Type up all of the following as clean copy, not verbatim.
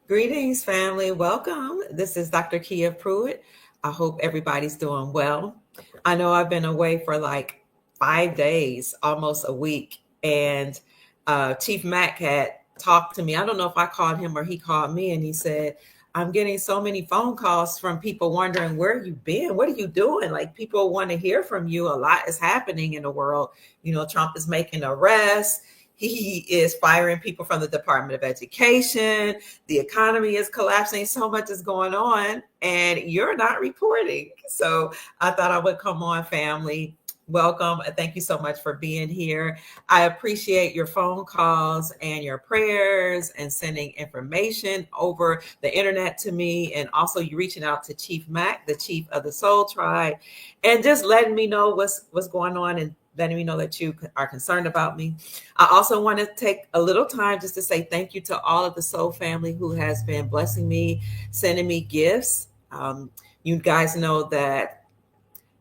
Greetings, family. Welcome. This is Dr. Kia Pruitt. I hope everybody's doing well. I know I've been away for like 5 days, almost a week, and Chief Mack had talked to me. I don't know if I called him or he called me, and he said, I'm getting so many phone calls from people wondering where you've been. What are you doing? Like, people want to hear from you. A lot is happening in the world. Trump is making arrests. He is firing people from the Department of Education. The economy is collapsing. So much is going on, and you're not reporting. So I thought I would come on, family. Welcome. Thank you so much for being here. I appreciate your phone calls and your prayers and sending information over the internet to me. And also you reaching out to Chief Mack, the chief of the Soul Tribe, and just letting me know what's going on and letting me know that you are concerned about me. I also want to take a little time just to say thank you to all of the Soul family who has been blessing me, sending me gifts. You guys know that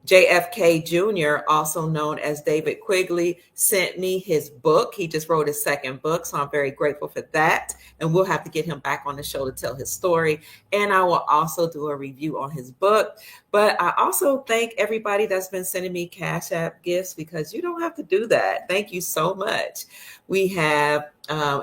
JFK Jr., also known as David Quigley, sent me his book. He just wrote his second book, so I'm very grateful for that. And we'll have to get him back on the show to tell his story. And I will also do a review on his book. But I also thank everybody that's been sending me Cash App gifts, because you don't have to do that. Thank you so much. We have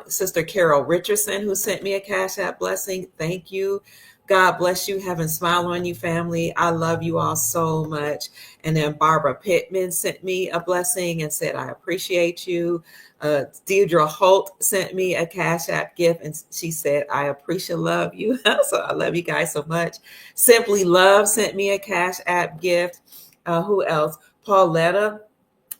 Sister Carol Richardson, who sent me a Cash App blessing. Thank you. God bless you. Heaven smile on you, family. I love you all so much. And then Barbara Pittman sent me a blessing and said, I appreciate you. Deidre Holt sent me a Cash App gift, and she said, I appreciate love you. So I love you guys so much. Simply Love sent me a Cash App gift. Who else? Pauletta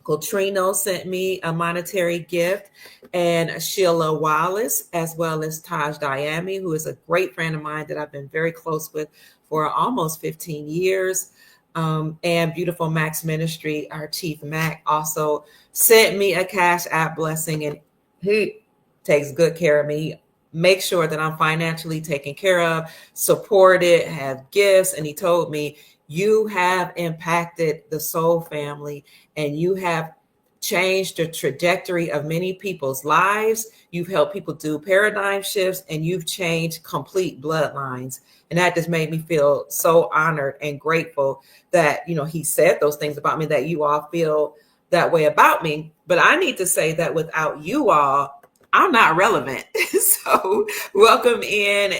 Coltrino sent me a monetary gift, and Sheila Wallace, as well as Taj Diami, who is a great friend of mine that I've been very close with for almost 15 years. And Beautiful Max Ministry, our Chief Mack, also sent me a Cash App blessing, and he takes good care of me. Make sure that I'm financially taken care of, supported, have gifts. And he told me, you have impacted the Soul family, and you have changed the trajectory of many people's lives. You've helped people do paradigm shifts, and you've changed complete bloodlines. And that just made me feel so honored and grateful that, he said those things about me, that you all feel that way about me. But I need to say that without you all, I'm not relevant. So welcome in,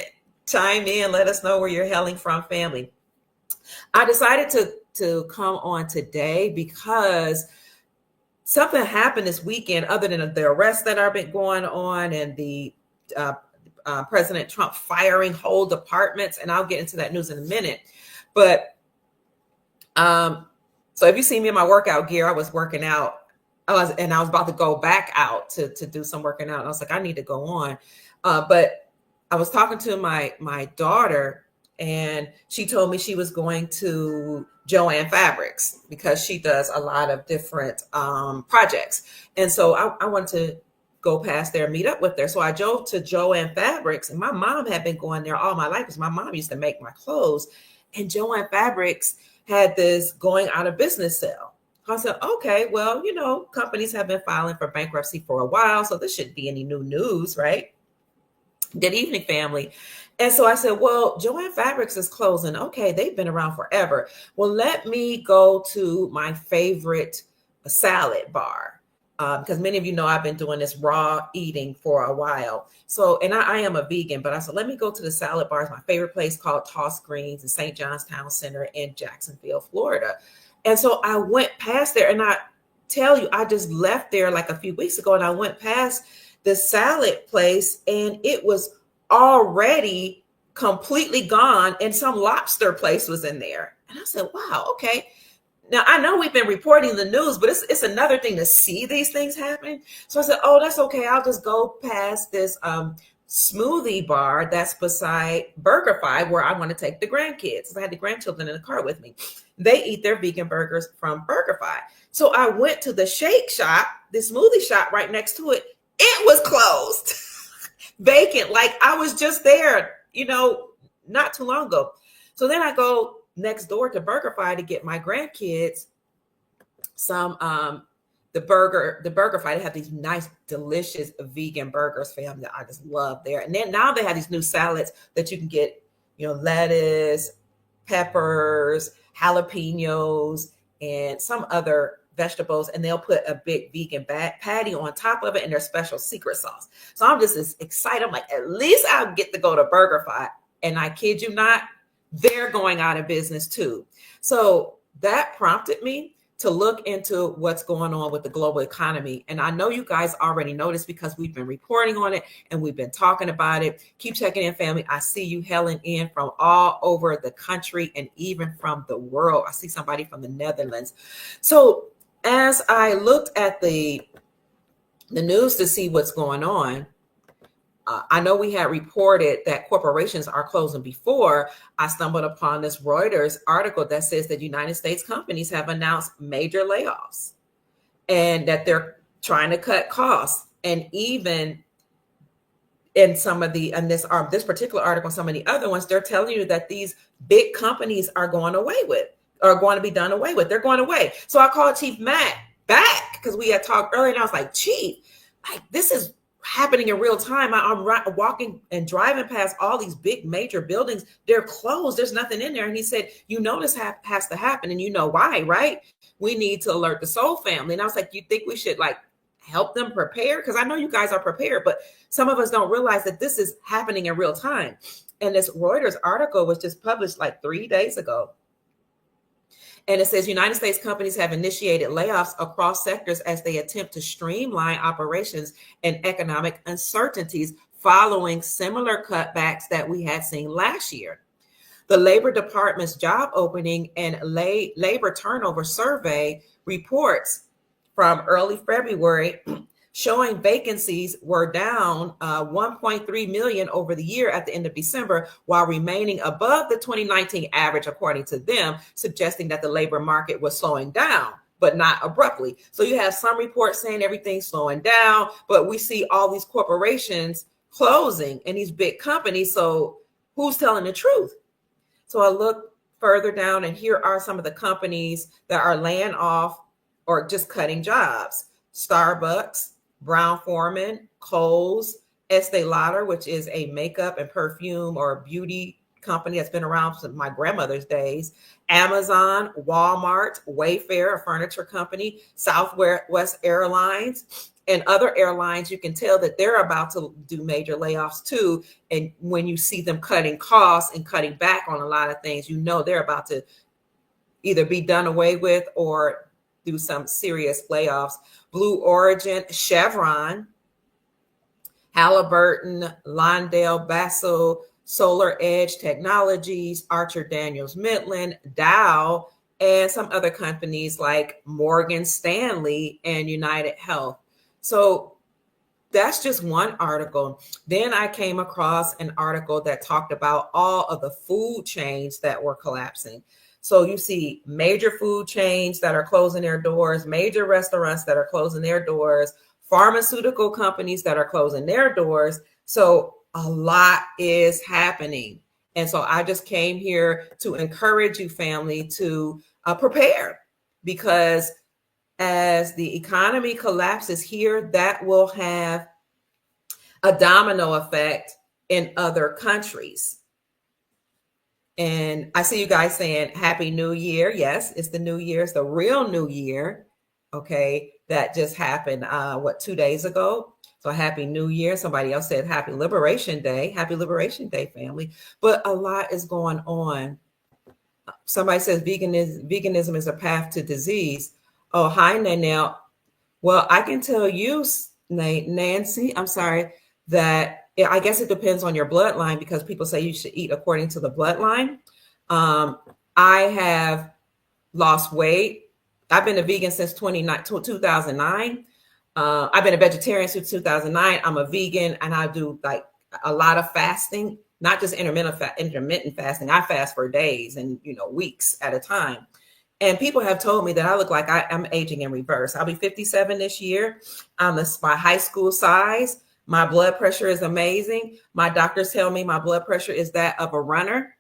chime in, let us know where you're hailing from, family. I decided to come on today because something happened this weekend, other than the arrests that have been going on and the President Trump firing whole departments. And I'll get into that news in a minute. But so if you see me in my workout gear, I was working out. I was about to go back out to do some working out. And I was like, I need to go on. But I was talking to my daughter, and she told me she was going to Joann Fabrics because she does a lot of different projects. And so I wanted to go past there and meet up with her. So I drove to Joann Fabrics, and my mom had been going there all my life because my mom used to make my clothes. And Joann Fabrics had this going out of business sale. I said, okay, well, companies have been filing for bankruptcy for a while, so this shouldn't be any new news, right? Good evening, family. And so I said, well, Joann Fabrics is closing. Okay, they've been around forever. Well, let me go to my favorite salad bar, because many of you know I've been doing this raw eating for a while. So, and I am a vegan, but I said, let me go to the salad bar. It's my favorite place, called Toss Greens in St. John's Town Center in Jacksonville, Florida. And so I went past there, and I tell you, I just left there like a few weeks ago, and I went past the salad place, and it was already completely gone, and some lobster place was in there. And I said, wow, okay. Now, I know we've been reporting the news, but it's another thing to see these things happen. So I said, oh, that's okay. I'll just go past this smoothie bar that's beside BurgerFi, where I want to take the grandkids. I had the grandchildren in the car with me. They eat their vegan burgers from BurgerFi. So I went to the shake shop, the smoothie shop right next to it. It was closed, vacant. Like I was just there, not too long ago. So then I go next door to BurgerFi to get my grandkids some the burger fight. They have these nice, delicious vegan burgers, fam, that I just love there. And then now they have these new salads that you can get, lettuce, peppers, jalapenos, and some other vegetables, and they'll put a big vegan patty on top of it and their special secret sauce. So I'm just as excited. I'm like, at least I'll get to go to BurgerFi. And I kid you not, they're going out of business too. So that prompted me to look into what's going on with the global economy. And I know you guys already noticed because we've been reporting on it and we've been talking about it. Keep checking in, family. I see you hailing in from all over the country and even from the world. I see somebody from the Netherlands. So as I looked at the news to see what's going on, I know we had reported that corporations are closing before. I stumbled upon this Reuters article that says that United States companies have announced major layoffs and that they're trying to cut costs. And even in some of the, in this particular article, some of the other ones, they're telling you that these big companies are going to be done away with. They're going away. So I called Chief Mack back because we had talked earlier, and I was like, Chief, this is happening in real time. I'm walking and driving past all these big major buildings. They're closed. There's nothing in there. And he said, this has to happen. And you know why, right? We need to alert the Soul family. And I was like, you think we should help them prepare? Because I know you guys are prepared, but some of us don't realize that this is happening in real time. And this Reuters article was just published 3 days ago. And it says United States companies have initiated layoffs across sectors as they attempt to streamline operations and economic uncertainties following similar cutbacks that we had seen last year. The Labor Department's job opening and labor turnover survey reports from early February showing vacancies were down 1.3 million over the year at the end of December, while remaining above the 2019 average, according to them, suggesting that the labor market was slowing down, but not abruptly. So you have some reports saying everything's slowing down, but we see all these corporations closing and these big companies. So who's telling the truth? So I look further down, and here are some of the companies that are laying off or just cutting jobs. Starbucks, Brown-Forman, Kohl's, Estee Lauder, which is a makeup and perfume or beauty company that's been around since my grandmother's days, Amazon, Walmart, Wayfair, a furniture company, Southwest Airlines, and other airlines. You can tell that they're about to do major layoffs too. And when you see them cutting costs and cutting back on a lot of things, they're about to either be done away with or do some serious layoffs. Blue Origin, Chevron, Halliburton, Lyndale, Basso, Solar Edge Technologies, Archer Daniels Midland, Dow, and some other companies like Morgan Stanley and United Health. So that's just one article. Then I came across an article that talked about all of the food chains that were collapsing. So you see major food chains that are closing their doors, major restaurants that are closing their doors, pharmaceutical companies that are closing their doors. So a lot is happening. And so I just came here to encourage you, family, to prepare, because as the economy collapses here, that will have a domino effect in other countries. And I see you guys saying Happy New Year. Yes, it's the New Year. It's the real New Year. Okay, that just happened, 2 days ago? So Happy New Year. Somebody else said Happy Liberation Day. Happy Liberation Day, family. But a lot is going on. Somebody says veganism is a path to disease. Oh, hi, Nanelle. Well, I can tell you, Nancy, I'm sorry, that I guess it depends on your bloodline, because people say you should eat according to the bloodline. I have lost weight. I've been a vegan since 2009. I've been a vegetarian since 2009. I'm a vegan, and I do a lot of fasting, not just intermittent fasting. I fast for days and weeks at a time. And people have told me that I look like I'm aging in reverse. I'll be 57 this year. I'm my high school size. My blood pressure is amazing. My doctors tell me my blood pressure is that of a runner.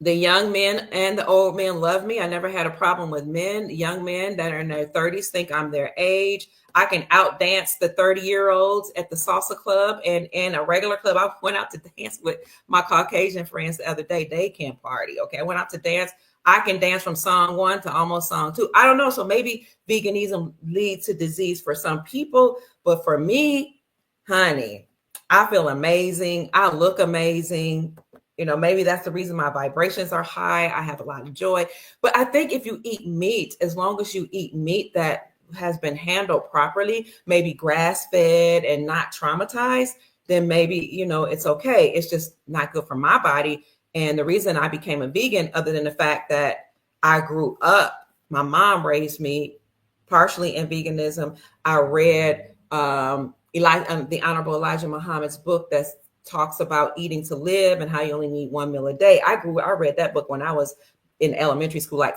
The young men and the old men love me. I never had a problem with men. Young men that are in their 30s think I'm their age. I can outdance the 30-year-olds at the salsa club and in a regular club. I went out to dance with my Caucasian friends the other day. They can party. Okay. I went out to dance. I can dance from song 1 to almost song 2. I don't know. So maybe veganism leads to disease for some people, but for me, honey, I feel amazing. I look amazing. Maybe that's the reason my vibrations are high. I have a lot of joy. But I think if you eat meat, as long as you eat meat that has been handled properly, maybe grass fed and not traumatized, then maybe, it's okay. It's just not good for my body. And the reason I became a vegan, other than the fact that I grew up, my mom raised me partially in veganism. I read the Honorable Elijah Muhammad's book that talks about eating to live and how you only need 1 meal a day. I read that book when I was in elementary school, like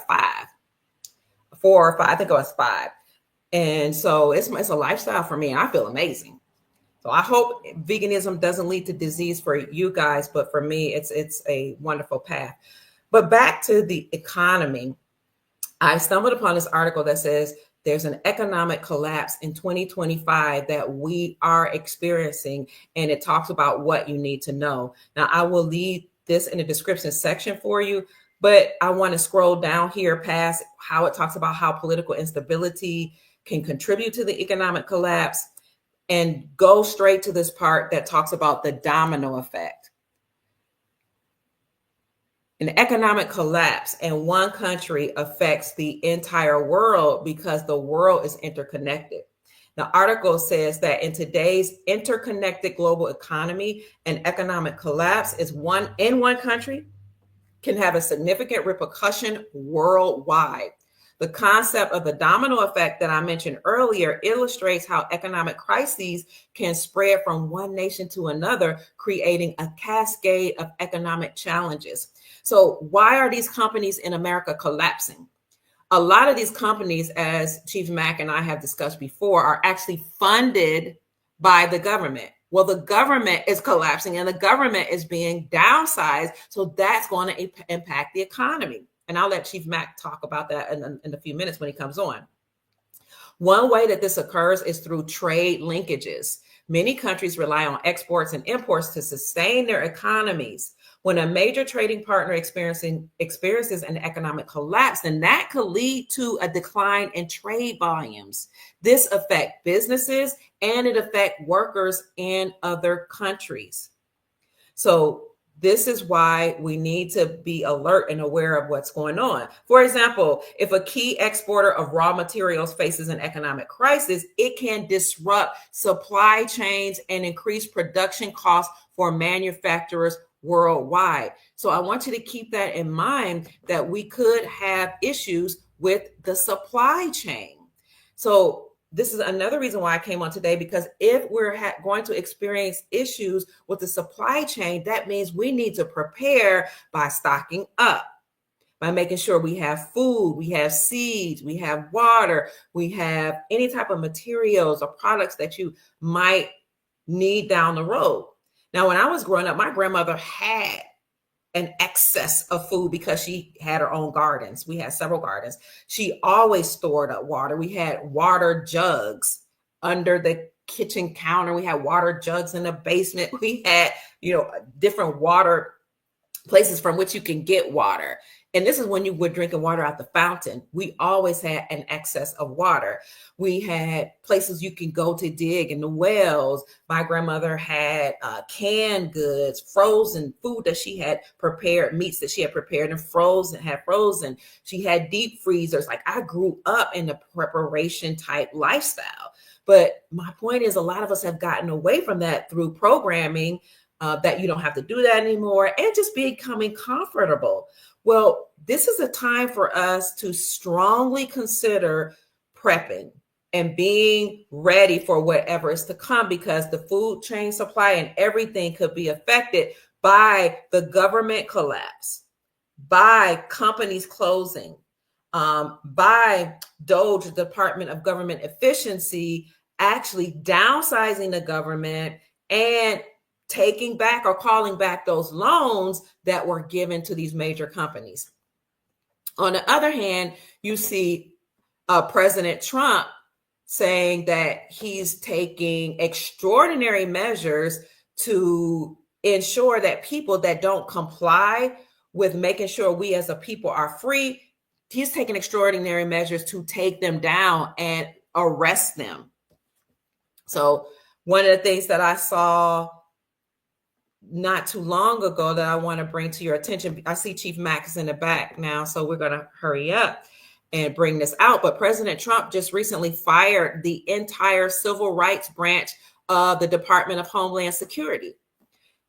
4 or 5. I think I was 5. And so it's a lifestyle for me, and I feel amazing. So I hope veganism doesn't lead to disease for you guys, but for me, it's a wonderful path. But back to the economy, I stumbled upon this article that says there's an economic collapse in 2025 that we are experiencing, and it talks about what you need to know. Now, I will leave this in the description section for you, but I want to scroll down here past how it talks about how political instability can contribute to the economic collapse and go straight to this part that talks about the domino effect. An economic collapse in one country affects the entire world because the world is interconnected. The article says that in today's interconnected global economy, an economic collapse in one country can have a significant repercussion worldwide. The concept of the domino effect that I mentioned earlier illustrates how economic crises can spread from one nation to another, creating a cascade of economic challenges. So why are these companies in America collapsing? A lot of these companies, as Chief Mack and I have discussed before, are actually funded by the government. Well, the government is collapsing and the government is being downsized. So that's going to impact the economy. And I'll let Chief Mack talk about that in a few minutes when he comes on. One way that this occurs is through trade linkages. Many countries rely on exports and imports to sustain their economies. When a major trading partner experiences an economic collapse, then that could lead to a decline in trade volumes. This affects businesses and it affects workers in other countries. So this is why we need to be alert and aware of what's going on. For example, if a key exporter of raw materials faces an economic crisis, it can disrupt supply chains and increase production costs for manufacturers worldwide. So I want you to keep that in mind, that we could have issues with the supply chain. So this is another reason why I came on today, because if we're going to experience issues with the supply chain, that means we need to prepare by stocking up, by making sure we have food, we have seeds, we have water, we have any type of materials or products that you might need down the road. Now, when I was growing up, my grandmother had an excess of food because she had her own gardens. We had several gardens. She always stored up water. We had water jugs under the kitchen counter. We had water jugs in the basement. We had, different water places from which you can get water. And this is when you were drinking water out the fountain. We always had an excess of water. We had places you can go to dig in the wells. My grandmother had canned goods, frozen food that she had prepared, meats that she had prepared and frozen. She had deep freezers. Like, I grew up in the preparation type lifestyle. But my point is, a lot of us have gotten away from that through programming, that you don't have to do that anymore, and just becoming comfortable. Well, this is a time for us to strongly consider prepping and being ready for whatever is to come, because the food chain supply and everything could be affected by the government collapse, by companies closing, by DOGE, Department of Government Efficiency, actually downsizing the government and taking back or calling back those loans that were given to these major companies. On the other hand, you see President Trump saying that he's taking extraordinary measures to ensure that people that don't comply with making sure we as a people are free, he's taking extraordinary measures to take them down and arrest them. So one of the things that I saw not too long ago that I want to bring to your attention, I see Chief Mack is in the back now, so we're going to hurry up and bring this out. But President Trump just recently fired the entire civil rights branch of the Department of Homeland Security.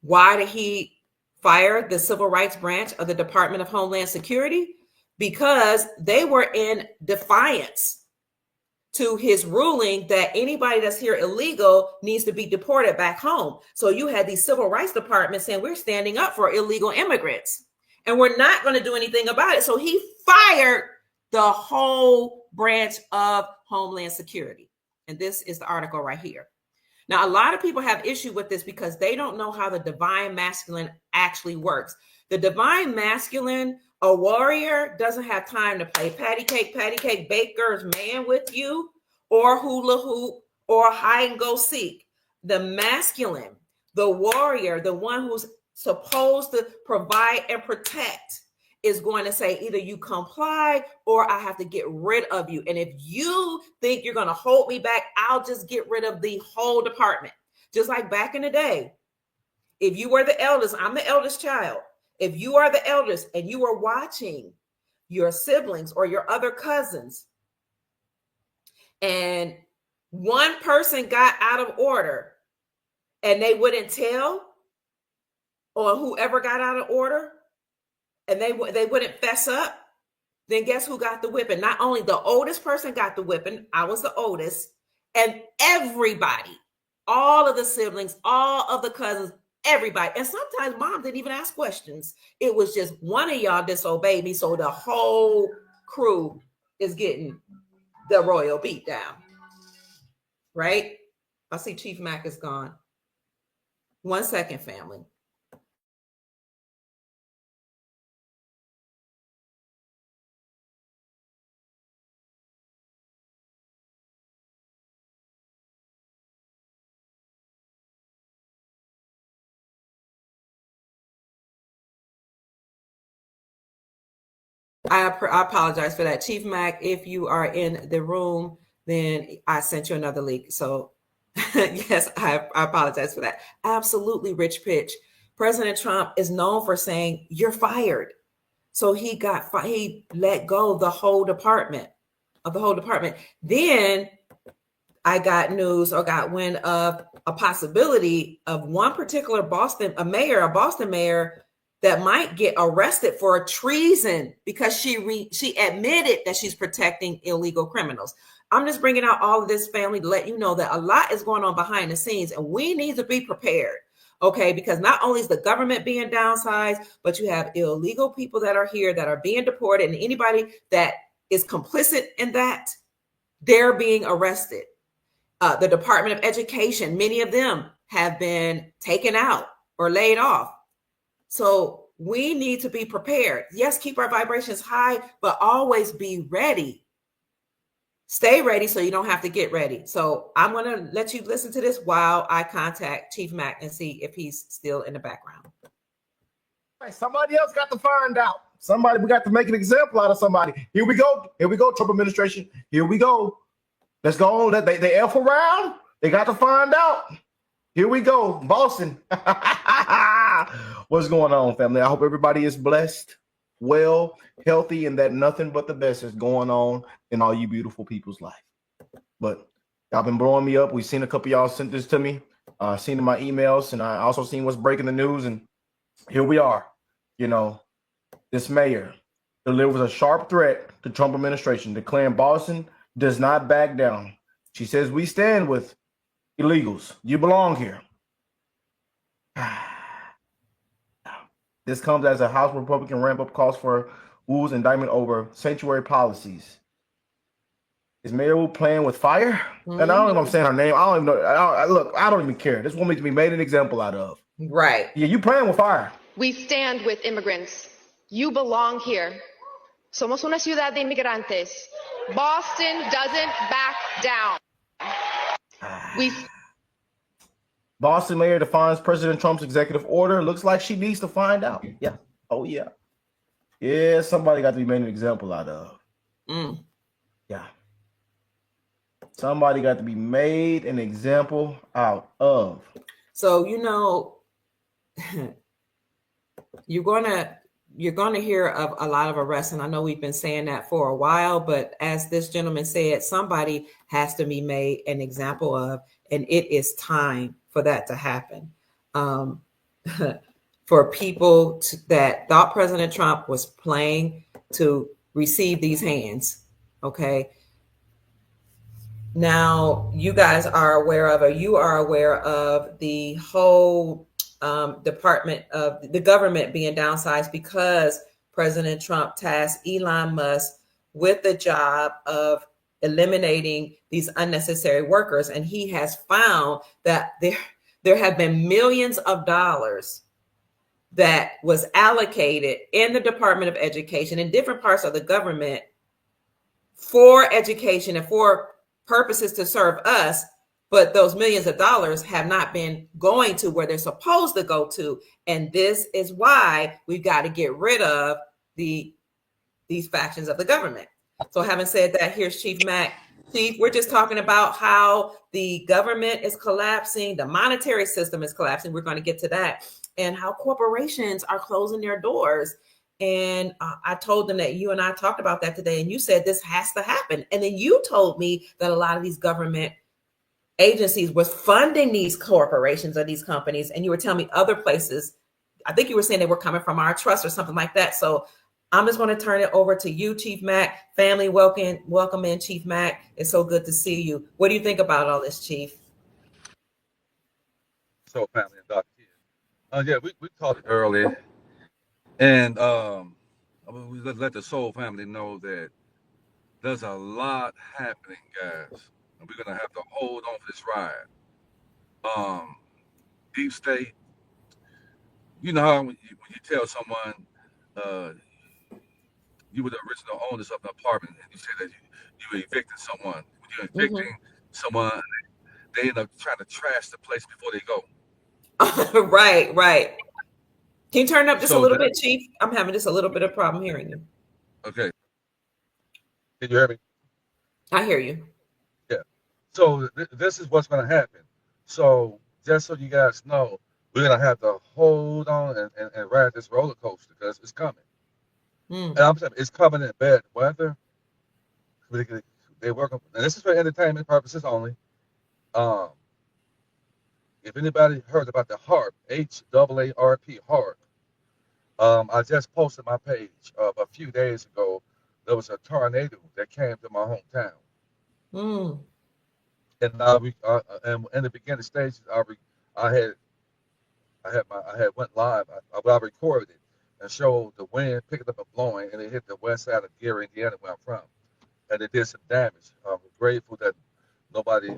Why did he fire the civil rights branch of the Department of Homeland Security? Because they were in defiance to his ruling that anybody that's here illegal needs to be deported back home. So you had these civil rights departments saying we're standing up for illegal immigrants and we're not going to do anything about it. So he fired the whole branch of Homeland Security. And this is the article right here. Now, a lot of people have issue with this because they don't know how the divine masculine actually works. The divine masculine, a warrior, doesn't have time to play patty cake, baker's man with you, or hula hoop, or hide and go seek. The masculine, the warrior, the one who's supposed to provide and protect, is going to say either you comply or I have to get rid of you. And if you think you're going to hold me back, I'll just get rid of the whole department. Just like back in the day, if you were the eldest, I'm the eldest child. If you are the eldest and you are watching your siblings or your other cousins, and one person got out of order and they wouldn't tell on whoever got out of order, and they wouldn't fess up, then guess who got the whipping? Not only the oldest person got the whipping, I was the oldest, and everybody, all of the siblings, all of the cousins, everybody. And sometimes mom didn't even ask questions. It was just one of y'all disobeyed me, so the whole crew is getting the royal beat down. Right? I see Chief Mack is gone. 1 second, family. I apologize for that. Chief Mack, if you are in the room, then I sent you another link. So yes, I apologize for that. Absolutely, Rich Pitch. President Trump is known for saying, you're fired. So he let go of the whole department. Then I got wind of a possibility of one particular Boston mayor that might get arrested for treason because she admitted that she's protecting illegal criminals. I'm just bringing out all of this, family, to let you know that a lot is going on behind the scenes, and we need to be prepared, okay? Because not only is the government being downsized, but you have illegal people that are here that are being deported, and anybody that is complicit in that, they're being arrested. The Department of Education, many of them have been taken out or laid off. So we need to be prepared. Yes, keep our vibrations high, but always be ready. Stay ready so you don't have to get ready. So I'm going to let you listen to this while I contact Chief Mack and see if he's still in the background. Somebody else got to find out. We got to make an example out of somebody. Here we go, Trump administration. Here we go. Let's go on. They F around. They got to find out. Here we go, Boston. What's going on, family? I hope everybody is blessed, well, healthy, and that nothing but the best is going on in all you beautiful people's life. But y'all been blowing me up. We've seen a couple of y'all sent this to me. Seen in my emails, and I also seen what's breaking the news. And here we are. You know, this mayor delivers a sharp threat to Trump administration, declaring Boston does not back down. She says, we stand with illegals. You belong here. This comes as a House Republican ramp up calls for Wu's indictment over sanctuary policies. Is Mayor Wu playing with fire? Mm-hmm. And I don't know if I'm saying her name. I don't even know. I don't even care. This woman to be made an example out of. Right. Yeah, you playing with fire. We stand with immigrants. You belong here. Somos una ciudad de inmigrantes. Boston doesn't back down. We Boston mayor defines President Trump's executive order. Looks like she needs to find out. Yeah. Oh, yeah. Yeah, somebody got to be made an example out of. Yeah. Somebody got to be made an example out of. So, you're gonna hear of a lot of arrests, and I know we've been saying that for a while, but as this gentleman said, somebody has to be made an example of, and it is time for that to happen. For people that thought President Trump was playing to receive these hands, okay? Now, you guys are aware of, or you are aware of the whole department of the government being downsized because President Trump tasked Elon Musk with the job of eliminating these unnecessary workers. And he has found that there have been millions of dollars that was allocated in the Department of Education in different parts of the government for education and for purposes to serve us, but those millions of dollars have not been going to where they're supposed to go to. And this is why we've got to get rid of these factions of the government. So having said that, here's Chief Mack. Chief, we're just talking about how the government is collapsing, the monetary system is collapsing. We're going to get to that, and how corporations are closing their doors. And I told them that you and I talked about that today, and you said this has to happen. And then you told me that a lot of these government agencies was funding these corporations or these companies, and you were telling me other places. I think you were saying they were coming from our trust or something like that. So I'm just going to turn it over to you, Chief Mack. Family, welcome in, Chief Mack. It's so good to see you. What do you think about all this, Chief? So, family and Dr. Kid. Yeah, we talked earlier, and we let the Soul family know that there's a lot happening, guys, and we're gonna have to hold on for this ride. Um, Deep State, you know how when you tell someone uh, you were the original owners of the apartment, and you say that you evicted someone, when you're evicting someone, they end up trying to trash the place before they go. Right. Can you turn up just a So little that bit, Chief? I'm having just a little bit of problem hearing you. okay? Can you hear me? I hear you. Yeah. So this is what's going to happen. So just so you guys know, we're going to have to hold on and ride this roller coaster because it's coming. And I'm saying it's coming in bad weather. They work on, and this is for entertainment purposes only. Um, if anybody heard about the HARP, HAARP, HARP, I just posted my page a few days ago. There was a tornado that came to my hometown. And and in the beginning stages, I had went live. I recorded it and showed the wind picking up and blowing, and it hit the west side of Gary, Indiana, where I'm from, and it did some damage. I'm grateful that nobody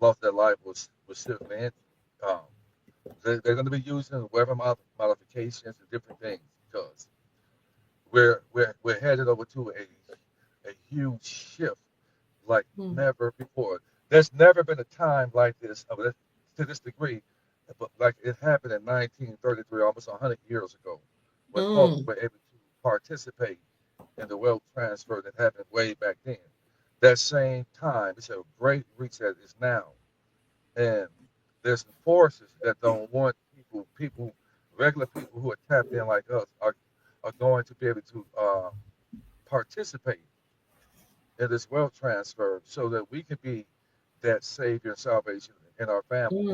lost their life was seriously injured. Um, they're going to be using weather modifications and different things because we're headed over to a huge shift like never before. There's never been a time like this to this degree, but like it happened in 1933, almost 100 years ago, when folks were able to participate in the wealth transfer that happened way back then. That same time, it's a great reset is now, and there's forces that don't want regular people who are tapped in like us are going to be able to participate in this wealth transfer so that we can be that savior and salvation in our family.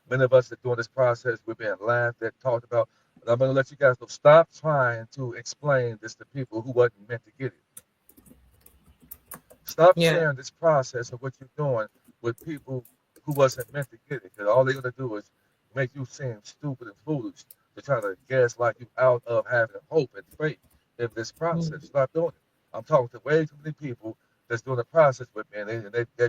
Many of us that doing this process, we're being laughed at, talked about. But I'm going to let you guys know, stop trying to explain this to people who wasn't meant to get it. Stop sharing this process of what you're doing with people who wasn't meant to get it. Because all they're going to do is make you seem stupid and foolish to try to gaslight you out of having hope and faith in this process. Stop doing it. I'm talking to way too many people that's doing the process with me, and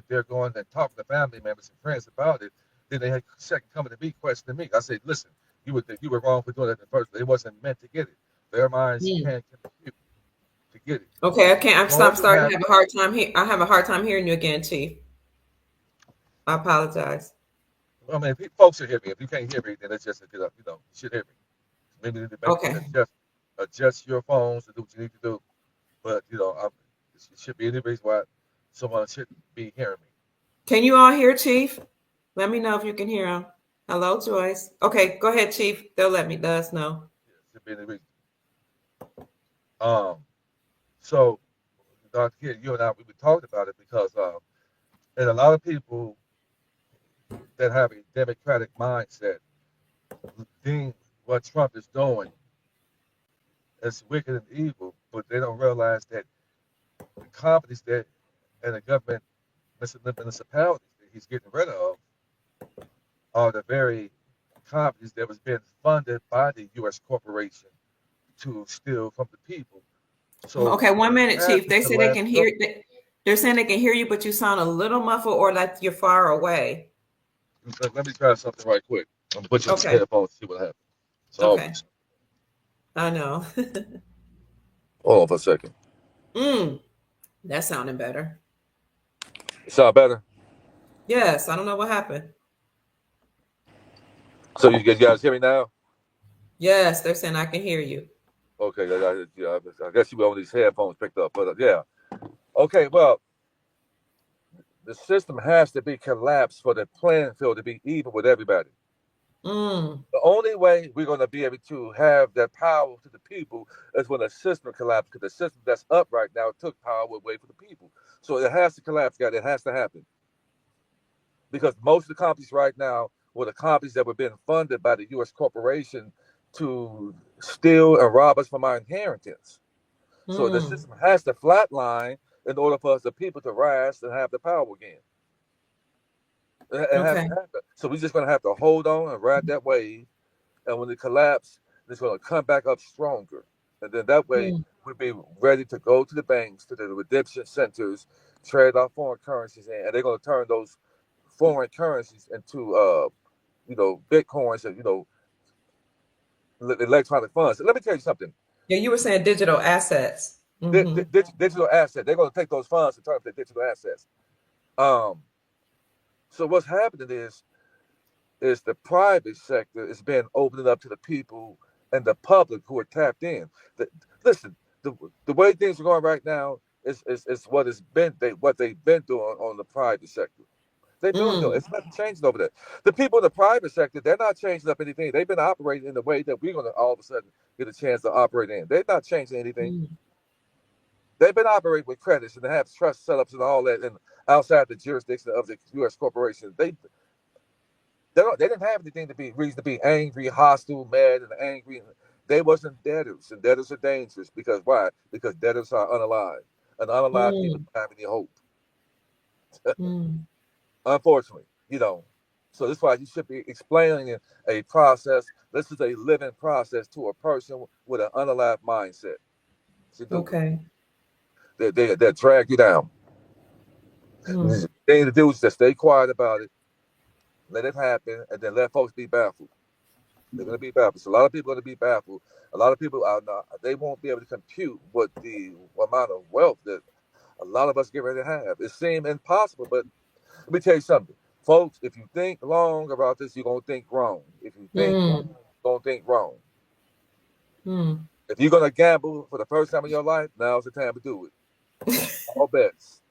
they're going and talking to family members and friends about it, Then they had second coming to me, questioning me. I said, listen, you were wrong for doing it in the first place. It wasn't meant to get it. Their minds can't compute to get it. Okay, I can't. I'm Once you starting have, to have a hard time here. I have a hard time hearing you again, Chief. I apologize. I mean, if folks should hear me. If you can't hear me, then it's just you should hear me. Maybe you Okay. can adjust your phones to do what you need to do. But it should be any reason why someone shouldn't be hearing me. Can you all hear Chief? Let me know if you can hear him. Hello, Joyce. Okay, go ahead, Chief. They'll let us know. Yeah, should be any reason. So Dr. Kid, you and I, we talked about it because and a lot of people that have a democratic mindset think what Trump is doing is wicked and evil, but they don't realize that the companies that and the government municipalities that he's getting rid of are the very companies that was being funded by the U.S. corporation to steal from the people. So okay, 1 minute, Chief. They say they can hear. They're saying they can hear you, but you sound a little muffled or like you're far away. Let me try something right quick. I'm gonna put you on the headphones and see what happens. So, okay. I know. Hold on for a second. That's sounding better. It sound better? Yes. I don't know what happened. So you guys hear me now? Yes, they're saying I can hear you. Okay, I guess you were on these headphones picked up, but yeah. Okay, well, the system has to be collapsed for the playing field to be even with everybody. The only way we're going to be able to have that power to the people is when the system collapses, because the system that's up right now took power away from the people. So it has to collapse, guys. It has to happen. Because most of the companies right now were the companies that were being funded by the U.S. corporation to steal and rob us from our inheritance. So the system has to flatline in order for us, the people, to rise and have the power again. It has to happen. So we're just going to have to hold on and ride that wave. And when it collapses, it's going to come back up stronger. And then that way, we'll be ready to go to the banks, to the redemption centers, trade our foreign currencies in. And they're going to turn those foreign currencies into, Bitcoins and, electronic funds. Let me tell you something. Yeah, you were saying digital assets. Digital assets. They're going to take those funds and turn them into digital assets. So what's happening is the private sector is being opened up to the people and the public who are tapped in. Listen, the way things are going right now is what they've been doing on the private sector. They've been doing it. It's not changing over there. The people in the private sector, they're not changing up anything. They've been operating in the way that we're going to all of a sudden get a chance to operate in. They're not changing anything. They've been operating with credits and they have trust setups and all that, and outside the jurisdiction of the U.S. corporation. They didn't have anything to be reason to be angry, hostile, mad, and angry. They wasn't debtors, and debtors are dangerous because why? Because debtors are unalive, and unalive people don't have any hope. Unfortunately, So that's why you should be explaining a process. This is a living process to a person with an unalive mindset. Okay. They drag you down. The thing to do is just stay quiet about it, let it happen, and then let folks be baffled. They're going to be baffled. So a lot of people are going to be baffled. A lot of people are not. They won't be able to compute what the amount of wealth that a lot of us get ready to have. It seems impossible, but let me tell you something. Folks, if you think long about this, you're going to think wrong. If you think wrong, you're going to think wrong. If you're going to gamble for the first time in your life, now's the time to do it. All bets.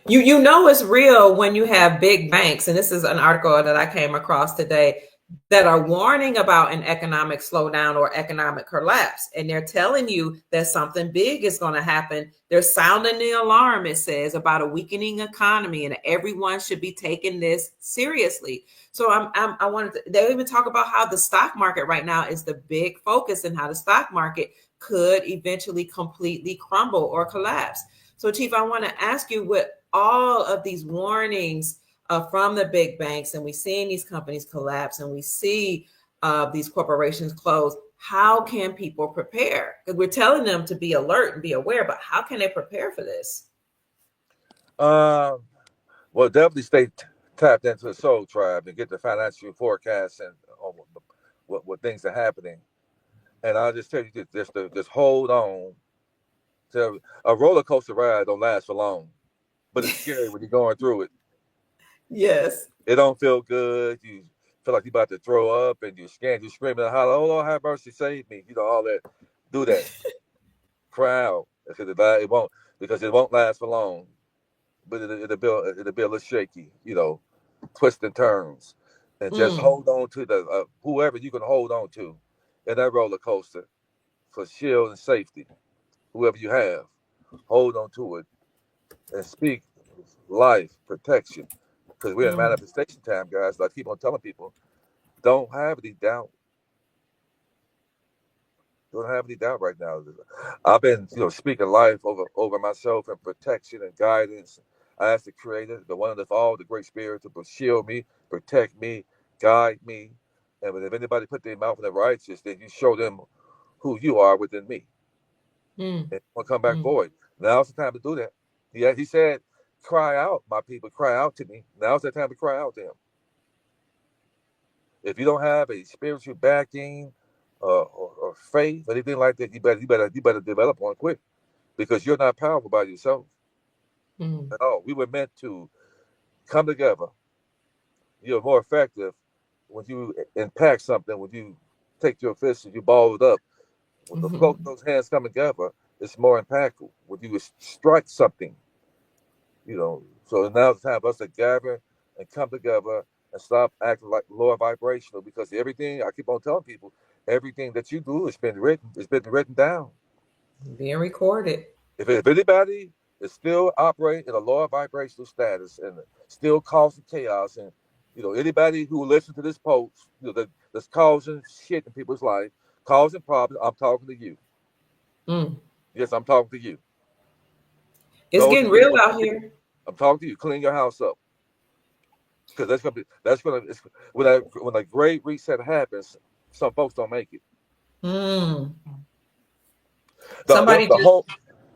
You know it's real when you have big banks, and this is an article that I came across today, that are warning about an economic slowdown or economic collapse. And they're telling you that something big is going to happen. They're sounding the alarm, it says, about a weakening economy, and everyone should be taking this seriously. So I wanted to, they even talk about how the stock market right now is the big focus and how the stock market could eventually completely crumble or collapse. So Chief, I want to ask you, with all of these warnings from the big banks, and we're seeing these companies collapse, and we see these corporations close, how can people prepare? Because we're telling them to be alert and be aware, but how can they prepare for this? Well, definitely stay tapped into the soul tribe and get the financial forecasts and on what things are happening. And I'll just tell you, just hold on. To a roller coaster ride don't last for long, but it's scary when you're going through it. Yes. It don't feel good. You feel like you're about to throw up, and you're scared. You're screaming and holler, "Oh Lord, have mercy, save me!" You know all that. Do that. Cry out because it won't last for long. But it'll be a little shaky. You know, twists and turns, and just Mm. hold on to the whoever you can hold on to in that roller coaster for shield and safety. Whoever you have, hold on to it and speak life protection. Because we're in Mm. manifestation time, guys. I keep on telling people, don't have any doubt. Don't have any doubt right now. I've been, speaking life over myself and protection and guidance. I ask the Creator, the one of all, the great spirit, to shield me, protect me, guide me. And if anybody put their mouth in the righteous, then you show them who you are within me. Mm. And will come back Mm. void. Now's the time to do that. Yeah, he said, "Cry out, my people, cry out to me." Now's the time to cry out to him. If you don't have a spiritual backing or faith or anything like that, you better develop one quick because you're not powerful by yourself Mm. at all. We were meant to come together. You're more effective when you impact something. When you take your fist and you ball it up, when Mhm. those hands come together, it's more impactful. When you strike something, So now's the time for us to gather and come together and stop acting like lower vibrational because everything I keep on telling people, everything that you do has been written. It's been written down. Being recorded. If anybody is still operating in a lower vibrational status and still causing chaos, and anybody who listens to this post, that's causing shit in people's life, causing problems, I'm talking to you. Mm. Yes, I'm talking to you. It's Those getting that real out here. I'm talking to you. Clean your house up. Because when a great reset happens, some folks don't make it. Mm. The Somebody just whole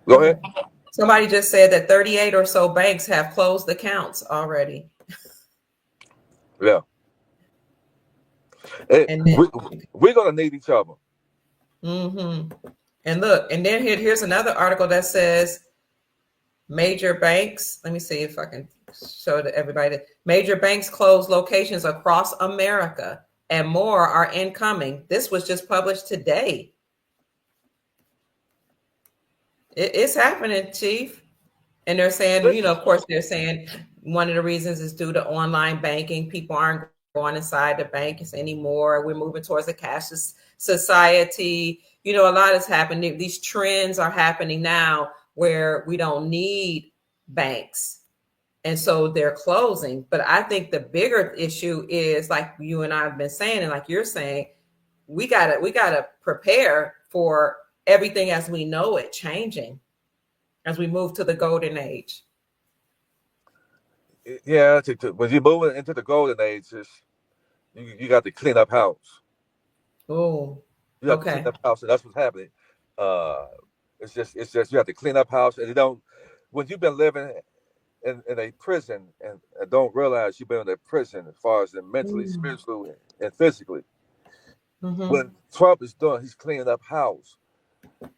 Go Go ahead. ahead. Somebody just said that 38 or so banks have closed accounts already. Yeah, And then, we're gonna need each other. mm-hmm. And look, and then here's another article that says major banks. Let me see if I can show to everybody. Major banks close locations across America, and more are incoming. This was just published today. It's happening, Chief. And they're saying, of course, they're saying one of the reasons is due to online banking. People aren't going inside the banks anymore. We're moving towards a cashless society. A lot is happening. These trends are happening now where we don't need banks. And so they're closing. But I think the bigger issue is like you and I have been saying, and like you're saying, we gotta prepare for everything as we know it changing as we move to the golden age. Yeah, when you're moving into the golden ages, you got to clean up house. Oh, You have to clean okay. up house, and that's what's happening. Uh, it's just you have to clean up house, and you don't. When you've been living in a prison and don't realize you've been in a prison as far as mentally, Mm. spiritually, and physically. Mm-hmm. When Trump is done, he's cleaning up house.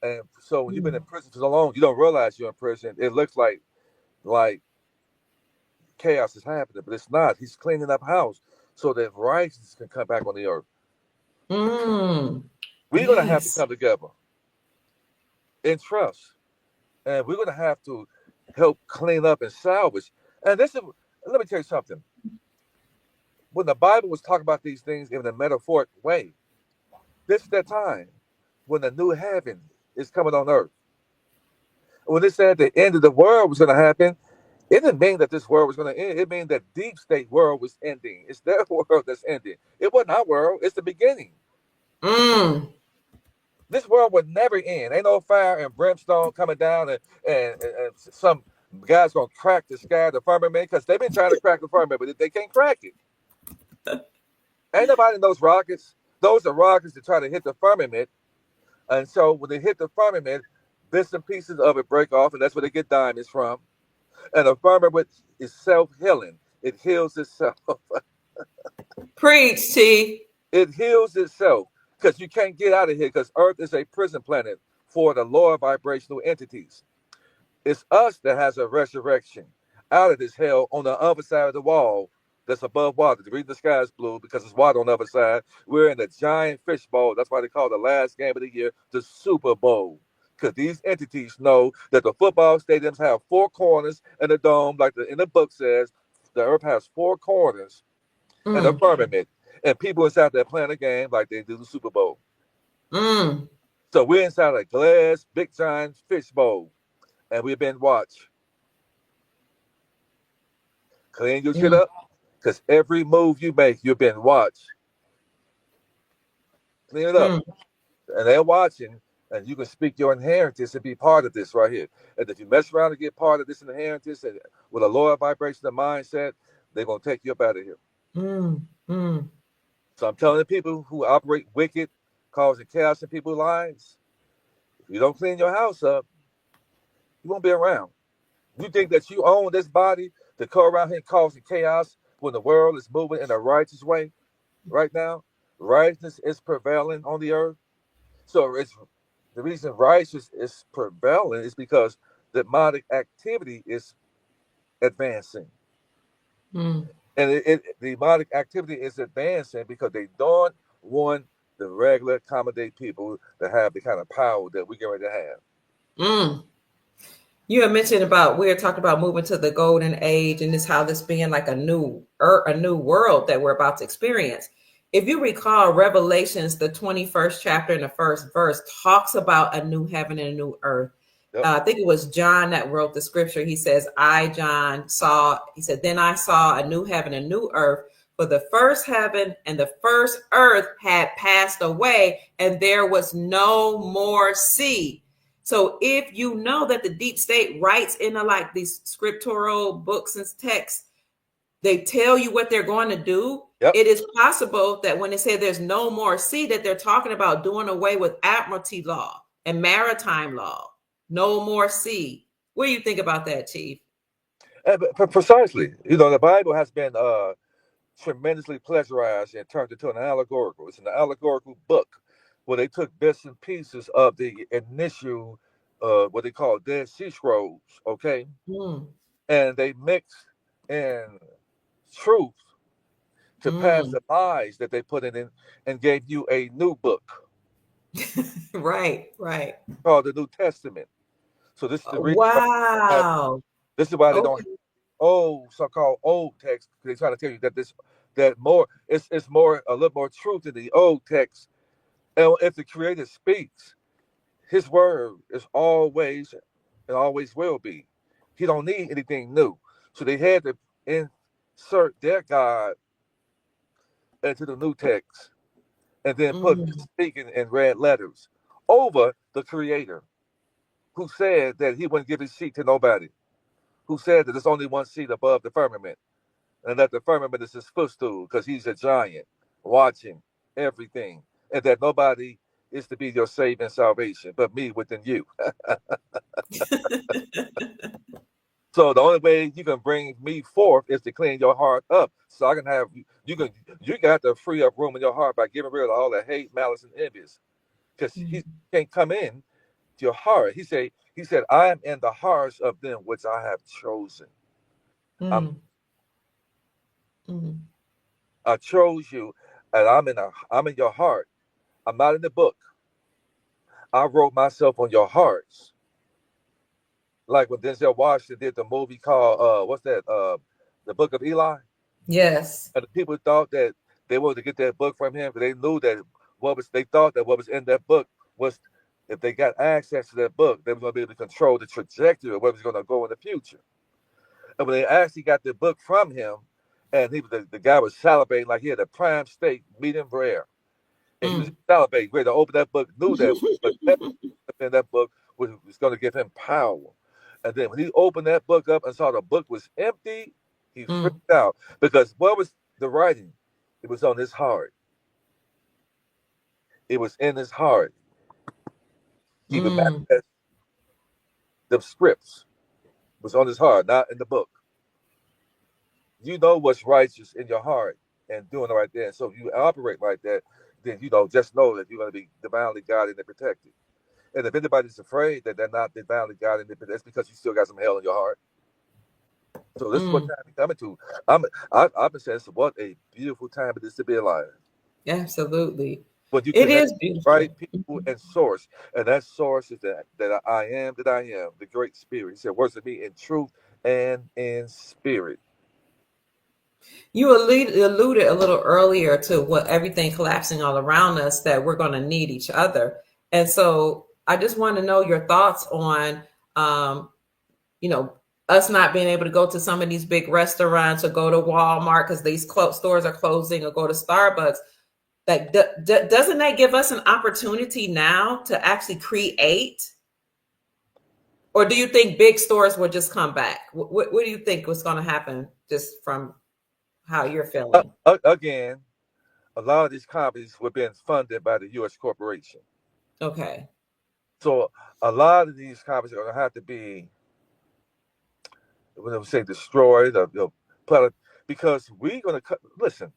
And so when you've been in Mm. prison for so long, you don't realize you're in prison. It looks like chaos is happening, but it's not. He's cleaning up house so that righteousness can come back on the earth. Mm. We're gonna have to Yes. come together in trust, and we're gonna have to help clean up and salvage. And let me tell you something. When the Bible was talking about these things in a metaphoric way, this is that time when the new heaven is coming on earth. When it said the end of the world was going to happen, it didn't mean that this world was going to end. It meant that deep state world was ending. It's their world that's ending. It wasn't our world. It's the beginning. Mm. This world would never end. Ain't no fire and brimstone coming down and some guys going to crack the sky, the firmament, because they've been trying to crack the firmament, but they can't crack it. Ain't nobody in those rockets. Those are rockets that try to hit the firmament. And so when they hit the firmament, bits and pieces of it break off, and that's where they get diamonds from. And the firmament is self-healing. It heals itself. Preach, T. It heals itself because you can't get out of here because Earth is a prison planet for the lower vibrational entities. It's us that has a resurrection out of this hell on the other side of the wall that's above water. The reason the sky is blue because it's water on the other side. We're in a giant fish bowl. That's why they call the last game of the year the Super Bowl. Because these entities know that the football stadiums have four corners and a dome, like in the book says, the earth has four corners and a firmament. And people inside there playing a game like they do the Super Bowl. So we're inside a glass, big giant fish bowl. And we've been watched. Clean your shit up, because every move you make, you've been watched. Clean it up. And they're watching, and you can speak your inheritance and be part of this right here. And if you mess around and get part of this inheritance and with a lower vibration of mindset, they're going to take you up out of here. So I'm telling the people who operate wicked, causing chaos in people's lives, if you don't clean your house up, you won't be around. You think that you own this body to go around here causing chaos when the world is moving in a righteous way right now? Righteousness is prevailing on the earth. So it's the reason righteousness is prevailing is because demonic activity is advancing. And demonic activity is advancing because they don't want the regular accommodate people to have the kind of power that we get ready to have. You had mentioned about we were talking about moving to the golden age and this how this being like a new world that we're about to experience. If you recall, Revelations, the 21st chapter and the first verse talks about a new heaven and a new earth. Yep. I think it was John that wrote the scripture. He says, then I saw a new heaven and new earth, for the first heaven and the first earth had passed away, and there was no more sea. So if you know that the deep state writes in like these scriptural books and texts, they tell you what they're going to do. Yep. It is possible that when they say there's no more sea, that they're talking about doing away with admiralty law and maritime law. No more sea. What do you think about that, Chief? Precisely. You know, the Bible has been tremendously pleasurized and turned into an allegorical. It's an allegorical book where they took bits and pieces of the initial, what they call Dead Sea Scrolls, okay? And they mixed in truth to pass the lies that they put in and gave you a new book. Right. Called the New Testament. So this is the reason. Wow. This is why they don't have so-called old text. They try to tell you that it's more a little more truth in the old text. And if the Creator speaks, His word is always and always will be. He don't need anything new. So they had to insert their God into the new text and then put speaking in red letters over the Creator, who said that He wouldn't give His seat to nobody, who said that there's only one seat above the firmament, and that the firmament is His footstool because He's a giant watching everything, and that nobody is to be your saving salvation but me within you. So the only way you can bring me forth is to clean your heart up, so I can have you got to free up room in your heart by getting rid of all the hate, malice, and envious, because He can't come in to your heart. He said, I am in the hearts of them which I have chosen. I chose you, and I'm in your heart. I'm not in the book. I wrote myself on your hearts. Like when Denzel Washington did the movie called what's that? The Book of Eli. Yes. And the people thought that they wanted to get that book from him, but they knew that they thought that what was in that book was, if they got access to that book, they were going to be able to control the trajectory of where it was going to go in the future. And when they actually got the book from him, and the guy was salivating like he had a prime steak, medium rare. And he was salivating, ready to open that book, knew that in that book was going to give him power. And then when he opened that book up and saw the book was empty, he freaked out. Because what was the writing? It was on his heart. It was in his heart. Even manifest the scripts was on his heart, not in the book. you know what's righteous in your heart and doing the right thing. So if you operate like that, then just know that you're going to be divinely guided and protected. And if anybody's afraid that they're not divinely guided, that's because you still got some hell in your heart. So this is what time we're coming to. I've been saying, what a beautiful time it is to be alive. Absolutely. When you It connect is right beautiful. people and source, and that source is that I am, the great spirit. He said, worship me in truth and in spirit. You alluded a little earlier to what everything collapsing all around us, that we're going to need each other. And so I just want to know your thoughts on, um, you know, us not being able to go to some of these big restaurants or go to Walmart because these stores are closing, or go to Starbucks. Like, doesn't that give us an opportunity now to actually create? Or do you think big stores will just come back? What do you think was going to happen, just from how you're feeling? Again, a lot of these companies were being funded by the U.S. corporation. Okay. So a lot of these companies are going to have to be, when they say destroyed, because we're going to listen.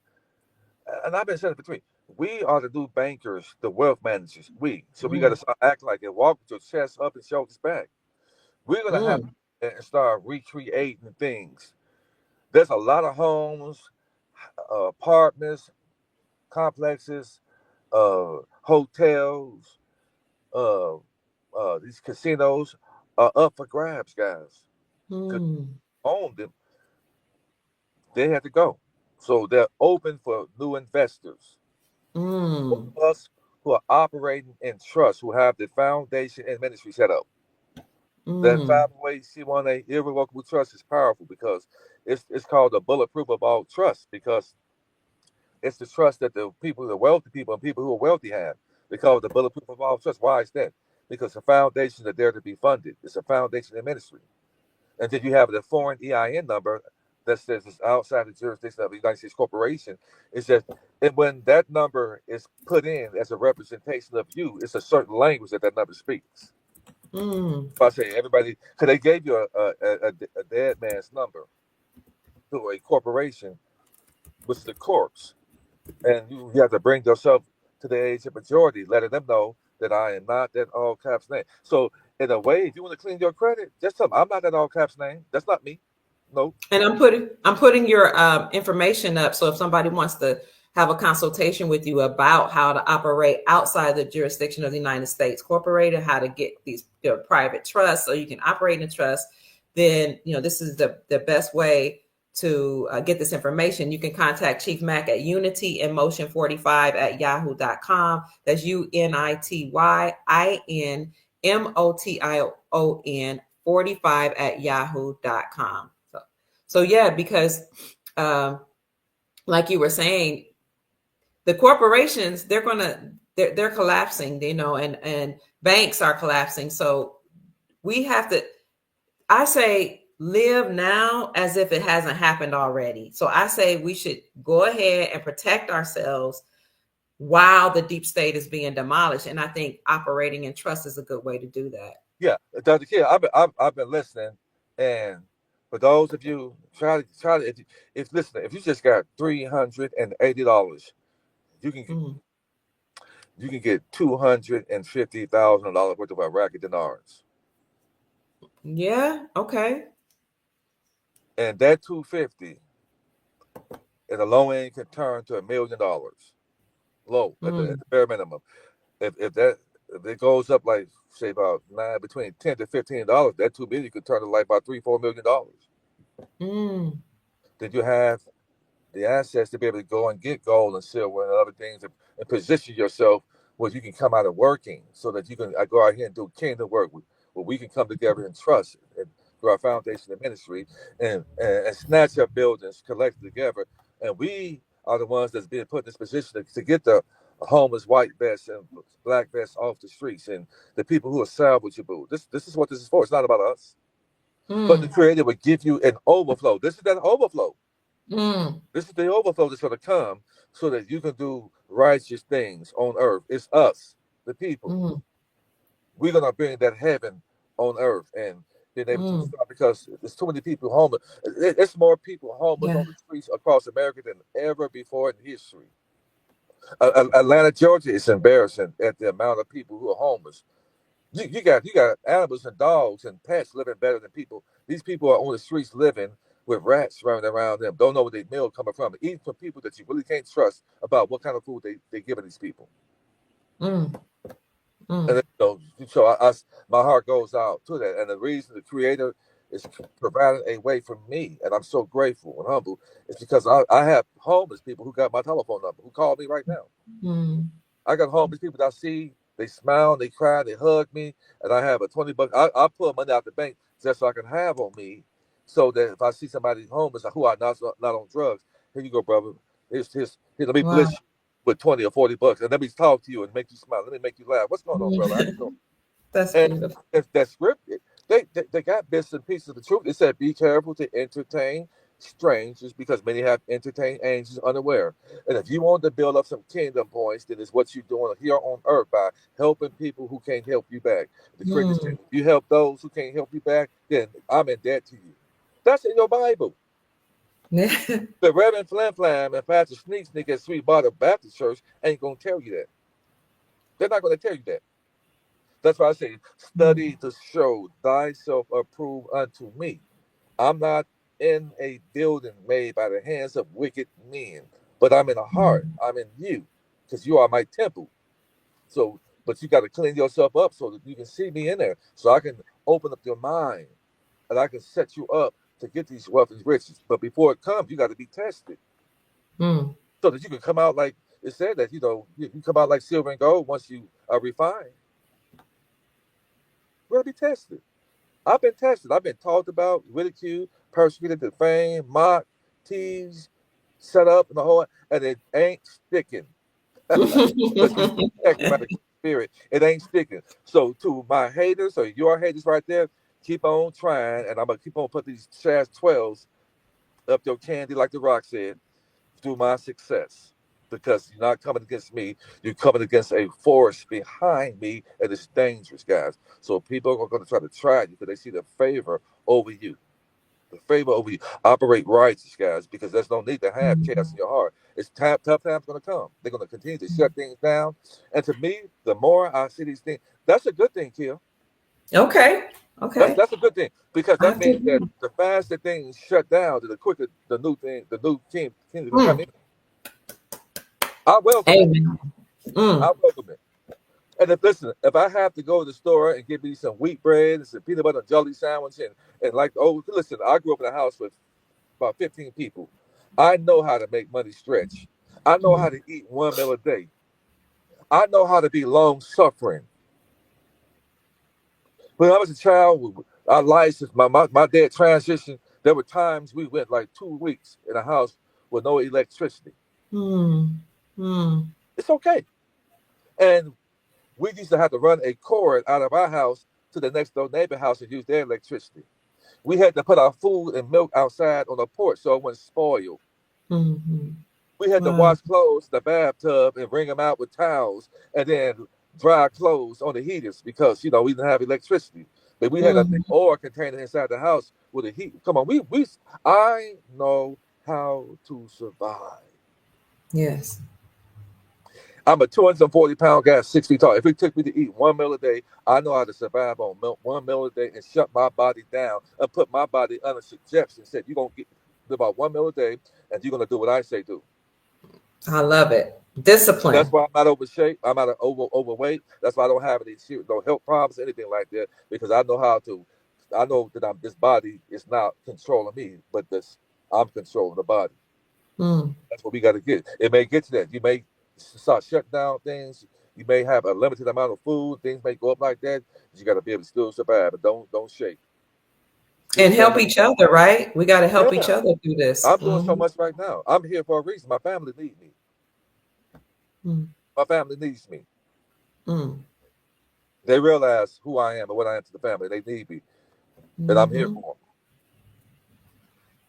And I've been saying it for 3. We are the new bankers, the wealth managers. So we got to start acting like it. Walk with your chest up and shoulders back. We're going to have Mm, to start recreating things. There's a lot of homes, apartments, complexes, hotels, uh, these casinos are up for grabs, guys. Because mm, own them, they have to go. So they're open for new investors. Those mm, of us who are operating in trust, who have the foundation and ministry set up. That mm, 501c1a irrevocable trust is powerful because it's called the bulletproof of all trust, because it's the trust that the wealthy people and people who are wealthy have. They call it the bulletproof of all trust. Why is that? Because the foundations are there to be funded. It's a foundation in ministry. And then you have the foreign EIN number that says it's outside the jurisdiction of the United States corporation. It's just, and when that number is put in as a representation of you, it's a certain language that number speaks. mm, If I say everybody, because they gave you a dead man's number to a corporation, which is the corpse, and you have to bring yourself to the age of majority, letting them know that I am not that all caps name. So in a way, if you want to clean your credit, just tell them I'm not that all caps name. That's not me. No. And I'm putting your information up. So if somebody wants to have a consultation with you about how to operate outside the jurisdiction of the United States Corporated, how to get these private trusts so you can operate in trust, then this is the best way to get this information. You can contact Chief Mack at unityinmotion45@yahoo.com. That's UNITYINMOTION 45@yahoo.com. So yeah, because like you were saying, the corporations, they're collapsing, and banks are collapsing. So we have to, I say, live now as if it hasn't happened already. So I say we should go ahead and protect ourselves while the deep state is being demolished. And I think operating in trust is a good way to do that. Yeah, Dr. Kid, I've been listening, and for those of you try to if listen, if you just got $380, you can Mm. you can get $250,000 worth of Iraqi dinars, Yeah. Okay. and that 250 in the low end can turn to $1 million, low at Mm. the bare minimum. If it goes up like say about between $10 to $15, that 2 million could turn to like about $3-4 million. Mm. Then you have the assets to be able to go and get gold and silver and other things, and position yourself where you can come out of working so that you can go out here and do kingdom work where we can come together and trust and through our foundation of ministry and snatch up buildings collected together. And we are the ones that's being put in this position to get the homeless white vests and black vests off the streets and the people who are salvageable. This is what this is for. It's not about us. But the Mm. Creator will give you an overflow. This is that overflow. Mm. This is the overflow that's going to come so that you can do righteous things on earth. It's us, the people. Mm. We're going to bring that heaven on earth. And being able to stop, because there's too many people homeless. It's more people homeless on the streets across America than ever before in history. Atlanta, Georgia is embarrassing at the amount of people who are homeless. You got animals and dogs and pets living better than people. These people are on the streets living with rats running around them. Don't know where their meal coming from. Eating from people that you really can't trust about what kind of food they giving these people. And so my heart goes out to that. And the reason the Creator is providing a way for me, and I'm so grateful and humble, is because I have homeless people who got my telephone number, who call me right now. I got homeless people that I see, they smile, they cry, they hug me, and I have a $20. I pull money out the bank just so I can have on me, so that if I see somebody homeless who are not on drugs, here you go, brother. Here, let me bless you with $20 or $40, and let me talk to you and make you smile. Let me make you laugh. What's going on, brother? How you doing? That's beautiful. That's scripted. They got bits and pieces of the truth. It said, "Be careful to entertain strangers, because many have entertained angels unaware." And if you want to build up some kingdom points, then it's what you're doing here on earth by helping people who can't help you back. The Christians say, if you help those who can't help you back, then I'm in debt to you. That's in your Bible. The Reverend Flam Flam and Pastor Sneak at Sweetwater Baptist Church ain't going to tell you that. They're not going to tell you that. That's why I say, study to show thyself approved unto me. I'm not in a building made by the hands of wicked men, but I'm in a heart. I'm in you, because you are my temple. So, but you got to clean yourself up so that you can see me in there, so I can open up your mind, and I can set you up to get these wealth and riches. But before it comes, you got to be tested, so that you can come out like it said that, you come out like silver and gold once you are refined. We're going to be tested. I've been tested. I've been talked about, ridiculed, persecuted, defamed, mocked, teased, set up, and it ain't sticking. Because we protected by the Spirit. It ain't sticking. So to my haters, or your haters right there, keep on trying, and I'm going to keep on putting these Chaz 12s up your candy, like The Rock said, through my success. Because you're not coming against me, you're coming against a force behind me, and it's dangerous, guys. So people are going to try you because they see the favor over you. The favor over you. Operate righteous, guys, because there's no need to have chaos in your heart. Tough times going to come. They're going to continue to shut things down. And to me, the more I see these things, that's a good thing, Kill. Okay. That's a good thing, because that means that the faster things shut down, the quicker the new team is going to come in. I welcome it. I welcome it. And if I have to go to the store and get me some wheat bread and some peanut butter and jelly sandwich and I grew up in a house with about 15 people. I know how to make money stretch. I know how to eat one meal a day. I know how to be long suffering. When I was a child, our license, my dad transitioned. There were times we went like 2 weeks in a house with no electricity. It's okay. And we used to have to run a cord out of our house to the next door neighbor house and use their electricity. We had to put our food and milk outside on the porch so it wouldn't spoil. We had to wash clothes in the bathtub and wring them out with towels, and then dry clothes on the heaters, because we didn't have electricity. But we had a big oil container inside the house with a heat. Come on, I know how to survive. Yes. I'm a 240-pound guy, 6 feet tall. If it took me to eat one meal a day, I know how to survive on one meal a day and shut my body down and put my body under subjection. Said, you're going to live about one meal a day, and you're going to do what I say do. I love it. Discipline. That's why I'm not overshape. I'm not overweight. That's why I don't have any no health problems, anything like that, because I know that this body is not controlling me, but I'm controlling the body. That's what we got to get. It may get to that. You may start shutting down things. You may have a limited amount of food. Things may go up like that. You got to be able to still survive, but don't shake. And help each other, right? We got to help each other through this. I'm doing so much right now. I'm here for a reason. My family needs me. My family needs me. They realize who I am and what I am to the family. They need me, and I'm here for them.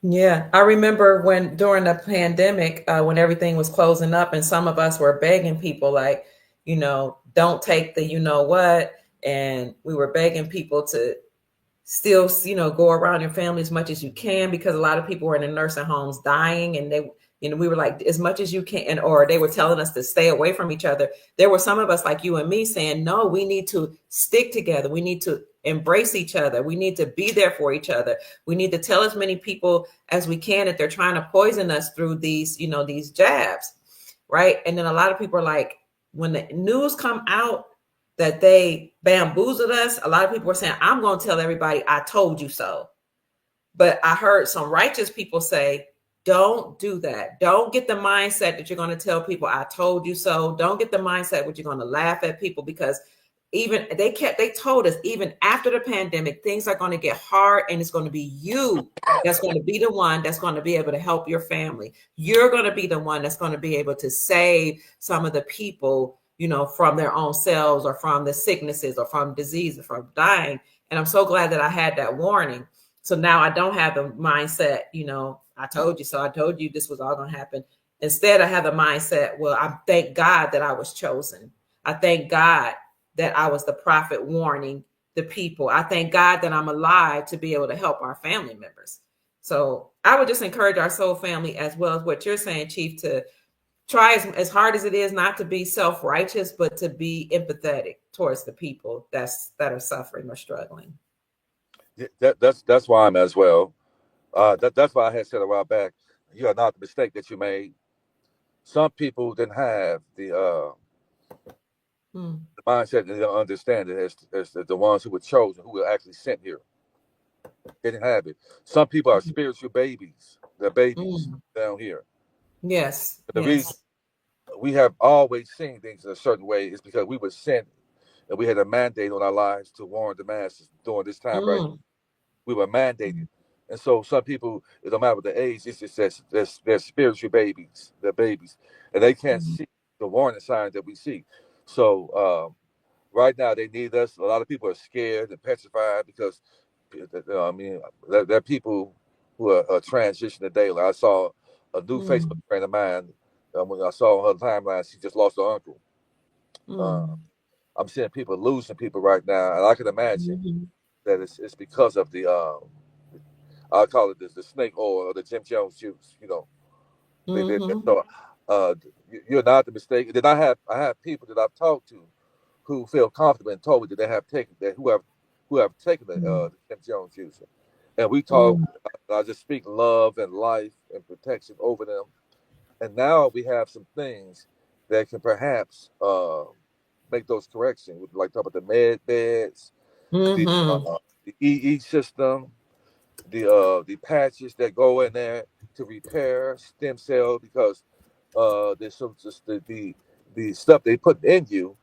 Yeah, I remember during the pandemic, when everything was closing up, and some of us were begging people, like, don't take the what, and we were begging people to still, go around your family as much as you can, because a lot of people were in the nursing homes dying, and they, we were like, as much as you can, or they were telling us to stay away from each other. There were some of us like you and me saying, no, we need to stick together. We need to embrace each other. We need to be there for each other. We need to tell as many people as we can that they're trying to poison us through these, these jabs. Right. And then a lot of people are like, when the news come out that they bamboozled us, a lot of people were saying, I'm going to tell everybody I told you so. But I heard some righteous people say, don't do that. Don't get the mindset that you're going to tell people I told you so. Don't get the mindset that you're going to laugh at people, because even they told us, even after the pandemic, things are going to get hard, and it's going to be you that's going to be the one that's going to be able to help your family. You're going to be the one that's going to be able to save some of the people, from their own selves, or from the sicknesses, or from disease, or from dying. And I'm so glad that I had that warning. So now I don't have the mindset, I told you so. I told you this was all going to happen. Instead, I have the mindset, well, I thank God that I was chosen. I thank God that I was the prophet warning the people. I thank God that I'm alive to be able to help our family members. So I would just encourage our soul family, as well as what you're saying, Chief, to try as hard as it is not to be self-righteous, but to be empathetic towards the people that are suffering or struggling. That's why I'm as well. That's why I had said a while back, you are not the mistake that you made. Some people didn't have the mindset, and they don't understand it as the ones who were chosen, who were actually sent here. They didn't have it. Some people are spiritual babies. They're babies down here. Yes. The reason we have always seen things in a certain way is because we were sent, and we had a mandate on our lives to warn the masses during this time, right? We were mandated. And so some people, it don't matter what the age, it's just that they're spiritual babies. They're babies. And they can't see the warning signs that we see. So right now they need us. A lot of people are scared and petrified because, there are people who are transitioning daily. I saw a new Facebook friend of mine. When I saw her timeline, she just lost her uncle. I'm seeing people losing people right now, and I can imagine that it's because of the I call it the snake oil or the Jim Jones juice. So you're not the mistake. Then I have people that I've talked to who feel comfortable and told me that they have taken that who have taken the Jim Jones juice, and we talk. I just speak love and life and protection over them, and now we have some things that can perhaps make those corrections. Like talk about the med beds, the EE system, the patches that go in there to repair stem cells, because there's some just the stuff they put in you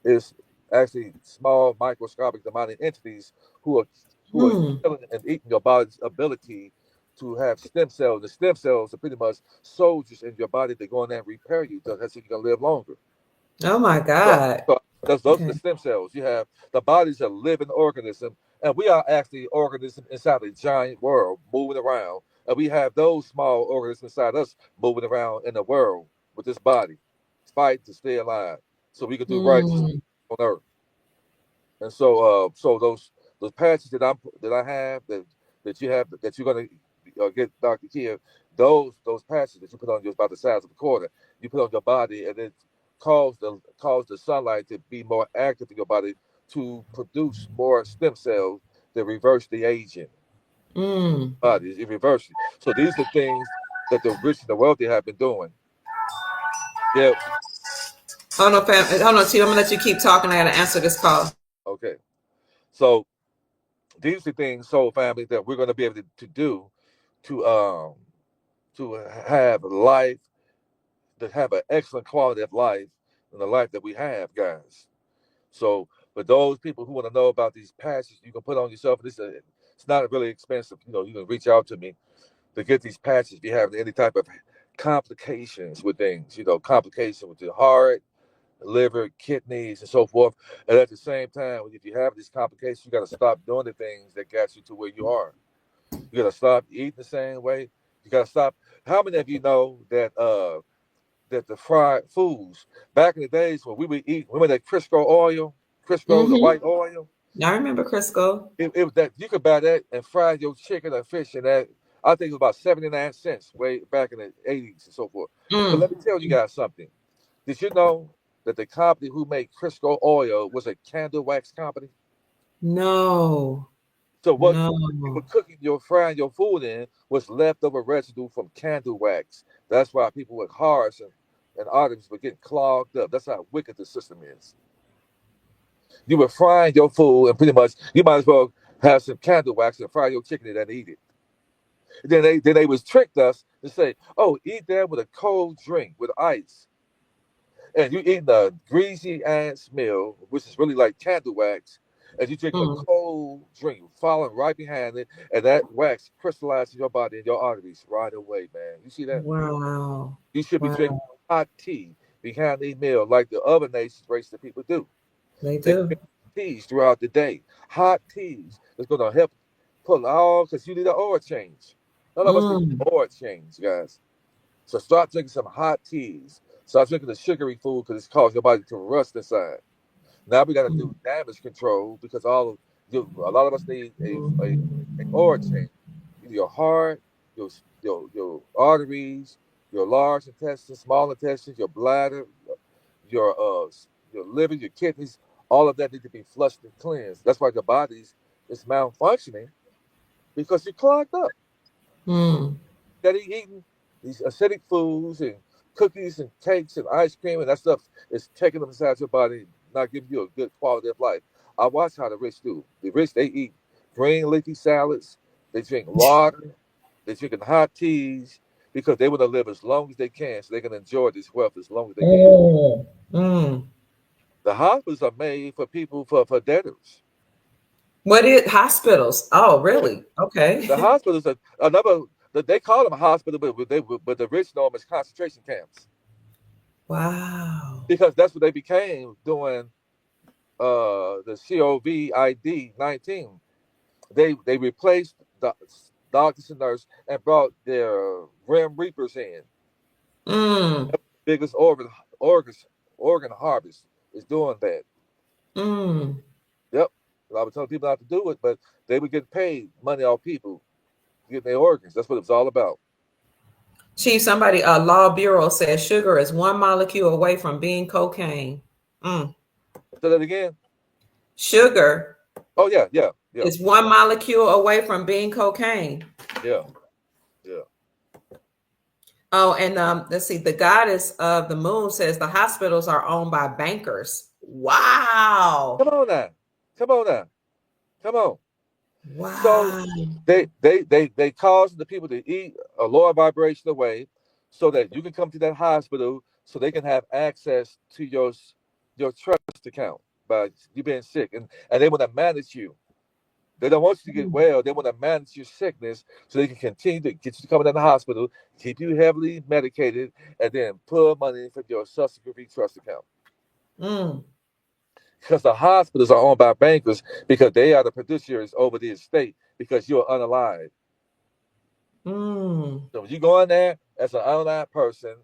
is actually small microscopic demonic entities who are killing and eating your body's ability to have stem cells. The stem cells are pretty much soldiers in your body that go in there and repair you. That's how you can live longer. Oh my God. So those are the stem cells. You have the body's a living organism, and we are actually organisms inside a giant world moving around. And we have those small organisms inside us moving around in the world with this body, fighting to stay alive, so we can do righteousness on earth. And so those patches that I have that you have that you're gonna get, Dr. Kia, those patches that you put on you about the size of a quarter, you put on your body, and it cause the sunlight to be more active in your body to produce more stem cells that reverse the aging. Body it reverses. So these are things that the rich and the wealthy have been doing. Yeah. Hold on, fam. Hold on, Chief. I'm gonna let you keep talking. I gotta answer this call. Okay. So these are things, soul family, that we're going to be able to do to have life, to have an excellent quality of life in the life that we have, guys. So for those people who want to know about these patches you can put on yourself, it's not really expensive. You can reach out to me to get these patches if you have any type of complications with things, complications with your heart, liver, kidneys, and so forth. And at the same time, if you have these complications, you got to stop doing the things that got you to where you are. You got to stop eating the same way. You got to stop. How many of you know that the fried foods back in the days when we would eat, remember that Crisco oil, the white oil? I remember Crisco. It was that you could buy that and fry your chicken or fish, and that I think it was about 79 cents way back in the 80s and so forth. But let me tell you guys something. Did you know that the company who made Crisco oil was a candle wax company? No, So what you were no. cooking your frying your food in was leftover residue from candle wax. That's why people with hearts and arteries were getting clogged up. That's how wicked the system is. You were frying your food and pretty much you might as well have some candle wax and fry your chicken and then eat it. Then they was tricked us to say, oh, eat that with a cold drink with ice. And you eating a greasy ass meal, which is really like candle wax, and you drinking a Mm. cold drink, following right behind it, and that wax crystallizes in your body and your arteries right away, man. You see that? Wow. You should be drinking Wow. hot tea behind the meal, like the other nations, race that people do. They They do. drink teas throughout the day, hot teas. That's gonna help pull all because you need an oil change. None of us need Mm. an oil change, guys. So start drinking some hot teas. Start drinking the sugary food because it's causing your body to rust inside. Now we got to Mm. do damage control because a lot of us need a oil change. Your heart, your arteries, your large intestines, small intestines, your bladder, your uh your liver, your kidneys, all of that need to be flushed and cleansed. That's why the body's is malfunctioning because you're clogged up. Mm. That he eating these acidic foods and cookies and cakes and ice cream and that stuff is taking them inside your body, not giving you a good quality of life. I watch how the rich do. The rich they eat green leafy salads, they drink water, they drinking hot teas because they want to live as long as they can so they can enjoy this wealth as long as they can. Mm. Mm. The hospitals are made for people for debtors. What is hospitals? Oh, Yeah. really? The Okay. hospitals are another they call them a hospital, but the rich know them as concentration camps Wow. because that's what they became doing the COVID-19. They replaced the doctors and nurses and brought their Rim Reapers in. Mm. Biggest organ harvest is doing that. Mm. Yep. I was telling people not to do it, but they would get paid money off people getting their organs. That's what it was all about. Chief, somebody, Law Bureau says sugar is one molecule away from being cocaine. Mm. Say that again. Sugar Oh yeah, is one molecule away from being cocaine. yeah, yeah. Oh, and let's see. The goddess of the moon says the hospitals are owned by bankers. Come Wow. on now, come on now, come on. So Wow. they cause the people to eat a lower vibration away, so that you can come to that hospital, so they can have access to your trust account by you being sick, and they want to manage you. They don't want you to get well. They want to manage your sickness so they can continue to get you to come into the hospital, keep you heavily medicated, and then put money for your subsequent trust account. Mm. Because the hospitals are owned by bankers because they are the producers over the estate because you're unalive. Mm. So when you go in there as an unalive person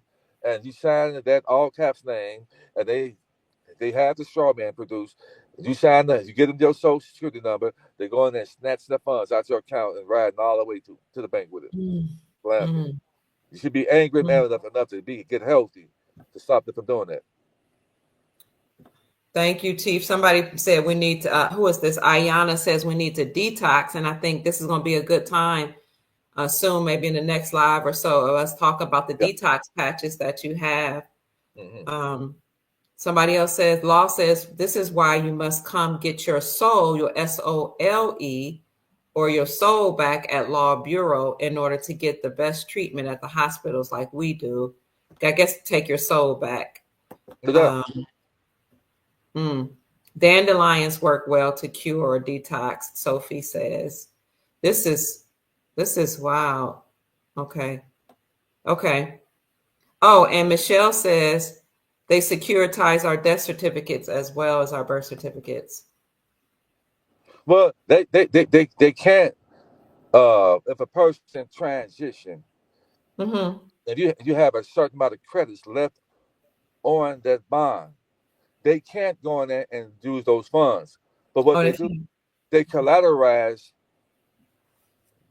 and you sign that all caps name and they have the straw man produced, you sign that, you get them your social security number, they go in there and snatch the funds out your account and riding all the way to the bank with it. Mm. Gladly. Mm. You should be angry Mm. man enough to get healthy to stop them from doing that. Thank you, Chief. Somebody said we need to, who is this? Ayana says we need to detox. And I think this is going to be a good time soon, maybe in the next live or so. Let's talk about the Yeah. detox patches that you have. Mm-hmm. Um, somebody else says, Law says, this is why you must come get your soul, your SOLE, or your soul back at Law Bureau in order to get the best treatment at the hospitals like we do. I guess take your soul back. No doubt. Um, Dandelions work well to cure or detox, Sophie says. This is wow. Okay. Okay. Oh, and Michelle says they securitize our death certificates as well as our birth certificates. Well, they can't if a person transition, Mm-hmm. if you have a certain amount of credits left on that bond, they can't go in there and use those funds. But what they do, they collateralize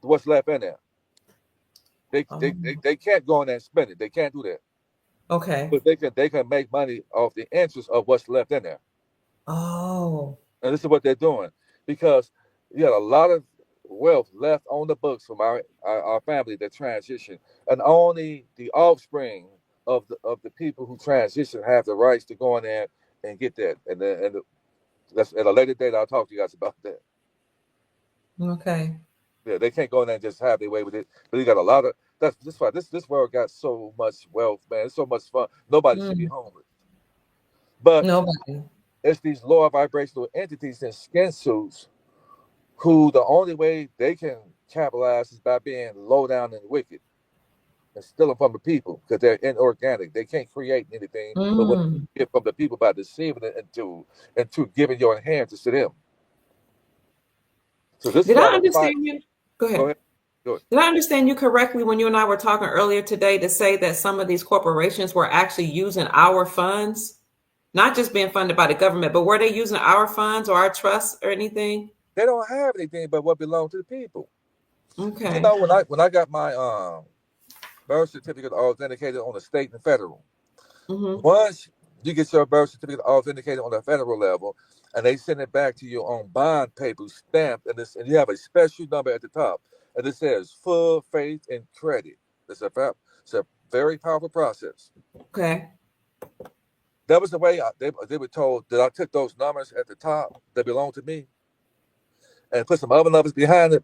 what's left in there. They can't go in there and spend it. They can't do that. Okay. But they can make money off the interest of what's left in there. Oh. And this is what they're doing, because you got a lot of wealth left on the books from our family that transition, and only the offspring of the people who transition have the rights to go in there and get that. And that's at a later date. I'll talk to you guys about that. Okay. Yeah, they can't go in there and just have their way with it. But you got a lot of that's why this world got so much wealth, man. It's so much fun. Nobody should be homeless. But nobody. It's these lower vibrational entities in skin suits who the only way they can capitalize is by being low down and wicked and stealing from the people, because they're inorganic. They can't create anything but what you get from the people by deceiving it into giving your inheritance to them. So this Did is I understand you? Go ahead. Go ahead. Did I understand you correctly when you and I were talking earlier today to say that some of these corporations were actually using our funds, not just being funded by the government, but were they using our funds or our trusts or anything? They don't have anything but what belongs to the people. Okay. You know, when I got my birth certificate authenticated on the state and federal, once you get your birth certificate authenticated on the federal level, and they send it back to you on bond paper stamped, and you have a special number at the top, and it says full faith and credit. It's a very powerful process. Okay. That was the way they were told that I took those numbers at the top that belonged to me and put some other numbers behind it.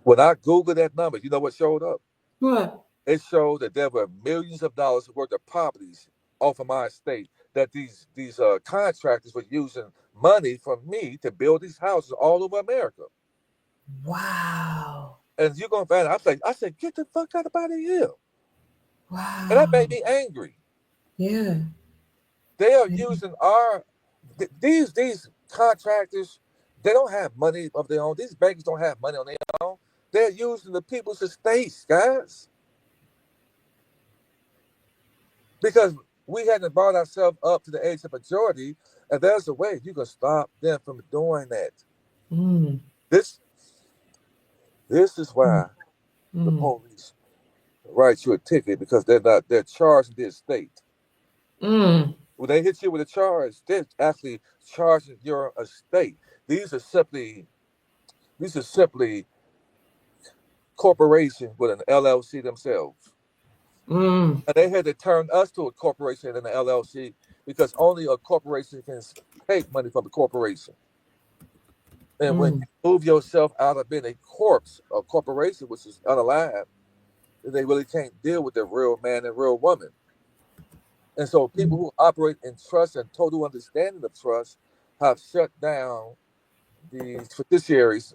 When I Googled that number, you know what showed up? What? It showed that there were millions of dollars worth of properties off of my estate, that these contractors were using money from me to build these houses all over America. Wow. And you're going to find out, I said, get the fuck out of here. Wow. And that made me angry. Yeah. They are using these contractors. They don't have money of their own. These bankers don't have money on their own. They're using the people's estates, guys. Because we hadn't brought ourselves up to the age of majority, and there's a way you can stop them from doing that. This is why the police write you a ticket, because they're charging the estate. When they hit you with a charge, they're actually charging your estate. These are simply corporations with an LLC themselves. And they had to turn us to a corporation and an LLC, because only a corporation can take money from a corporation. And when you move yourself out of being a corporation, which is unalive, then they really can't deal with the real man and real woman. And so people who operate in trust and total understanding of trust have shut down the fiduciary's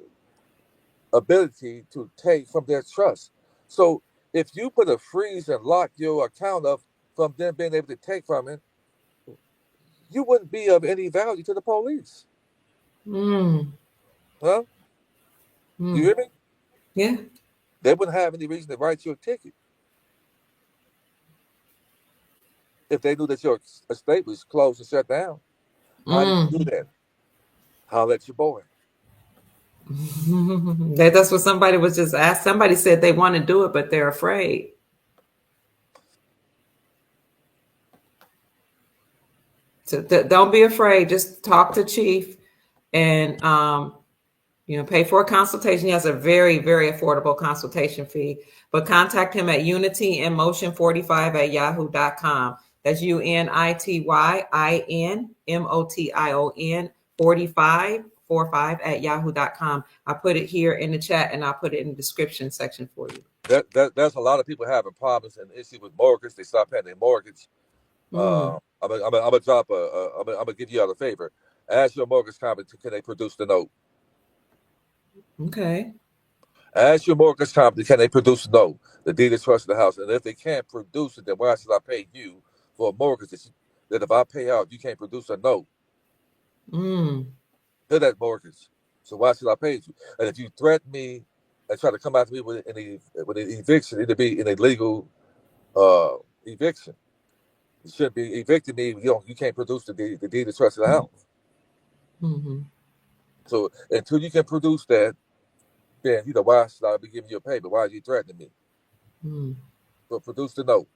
ability to take from their trust. So if you put a freeze and lock your account up from them being able to take from it, you wouldn't be of any value to the police. Huh? You hear me? Yeah. They wouldn't have any reason to write you a ticket if they knew that your estate was closed and shut down. How do you do that? Holler at your boy. That's what somebody was just asked. Somebody said they want to do it, but they're afraid. So don't be afraid. Just talk to Chief, and pay for a consultation. He has a very, very affordable consultation fee. But contact him at unityinmotion45@yahoo.com. That's UNITYINMOTION 4545@yahoo.com. I put it here in the chat, and I'll put it in the description section for you. There's a lot of people having problems and issues with mortgage. They stop paying their mortgage. I'm gonna give you all a favor. Ask your mortgage company, can they produce the note? Okay. Ask your mortgage company, can they produce the note, the deed of trust of the house? And if they can't produce it, then why should I pay you for a mortgage that if I pay out, you can't produce a note to that mortgage? So why should I pay you? And if you threaten me and try to come after me with an eviction, it'll be an illegal eviction. You shouldn't be evicting me. You can't produce the deed of trust of the house. So until you can produce that, then why should I be giving you a payment? Why are you threatening me? But produce the note.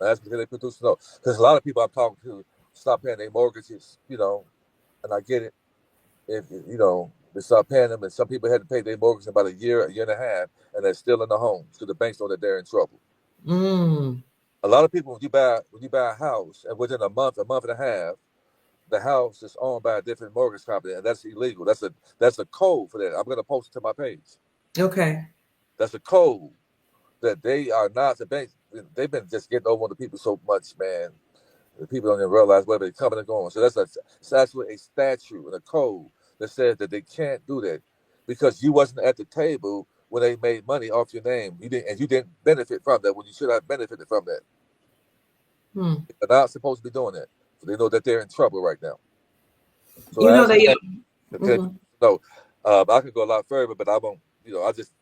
That's because they produce the note. Because a lot of people I'm talking to stop paying their mortgages, and I get it. If they start paying them, and some people had to pay their mortgage in about a year and a half, and they're still in the home because the banks know that they're in trouble. A lot of people, when you buy a house, and within a month and a half, the house is owned by a different mortgage company, and that's illegal. That's a code for that. I'm going to post it to my page. Okay. That's a code that they are not the bank. They've been just getting over on the people so much, man. The people don't even realize where they're coming and going. So it's actually a statute and a code that says that they can't do that because you wasn't at the table when they made money off your name. You didn't benefit from that when you should have benefited from that. They're not supposed to be doing that. So they know that they're in trouble right now. So I could go a lot further, but I won't. I just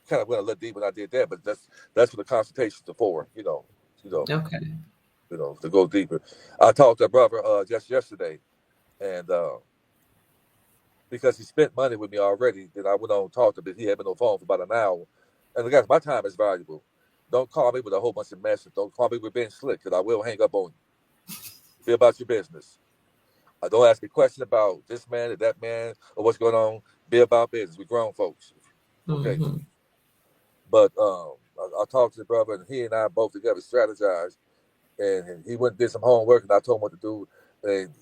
kind of went a little deep when I did that. But that's what the consultations are for. Okay. To go deeper. I talked to a brother just yesterday, and because he spent money with me already, then I went on and talked to him. He had been on the phone for about an hour. And guys, my time is valuable. Don't call me with a whole bunch of messages. Don't call me with being slick, because I will hang up on you. Be about your business. Don't ask me questions about this man or that man or what's going on. Be about business. We're grown folks. Okay. But I talked to the brother, and he and I both together strategized. And he went and did some homework, and I told him what to do. And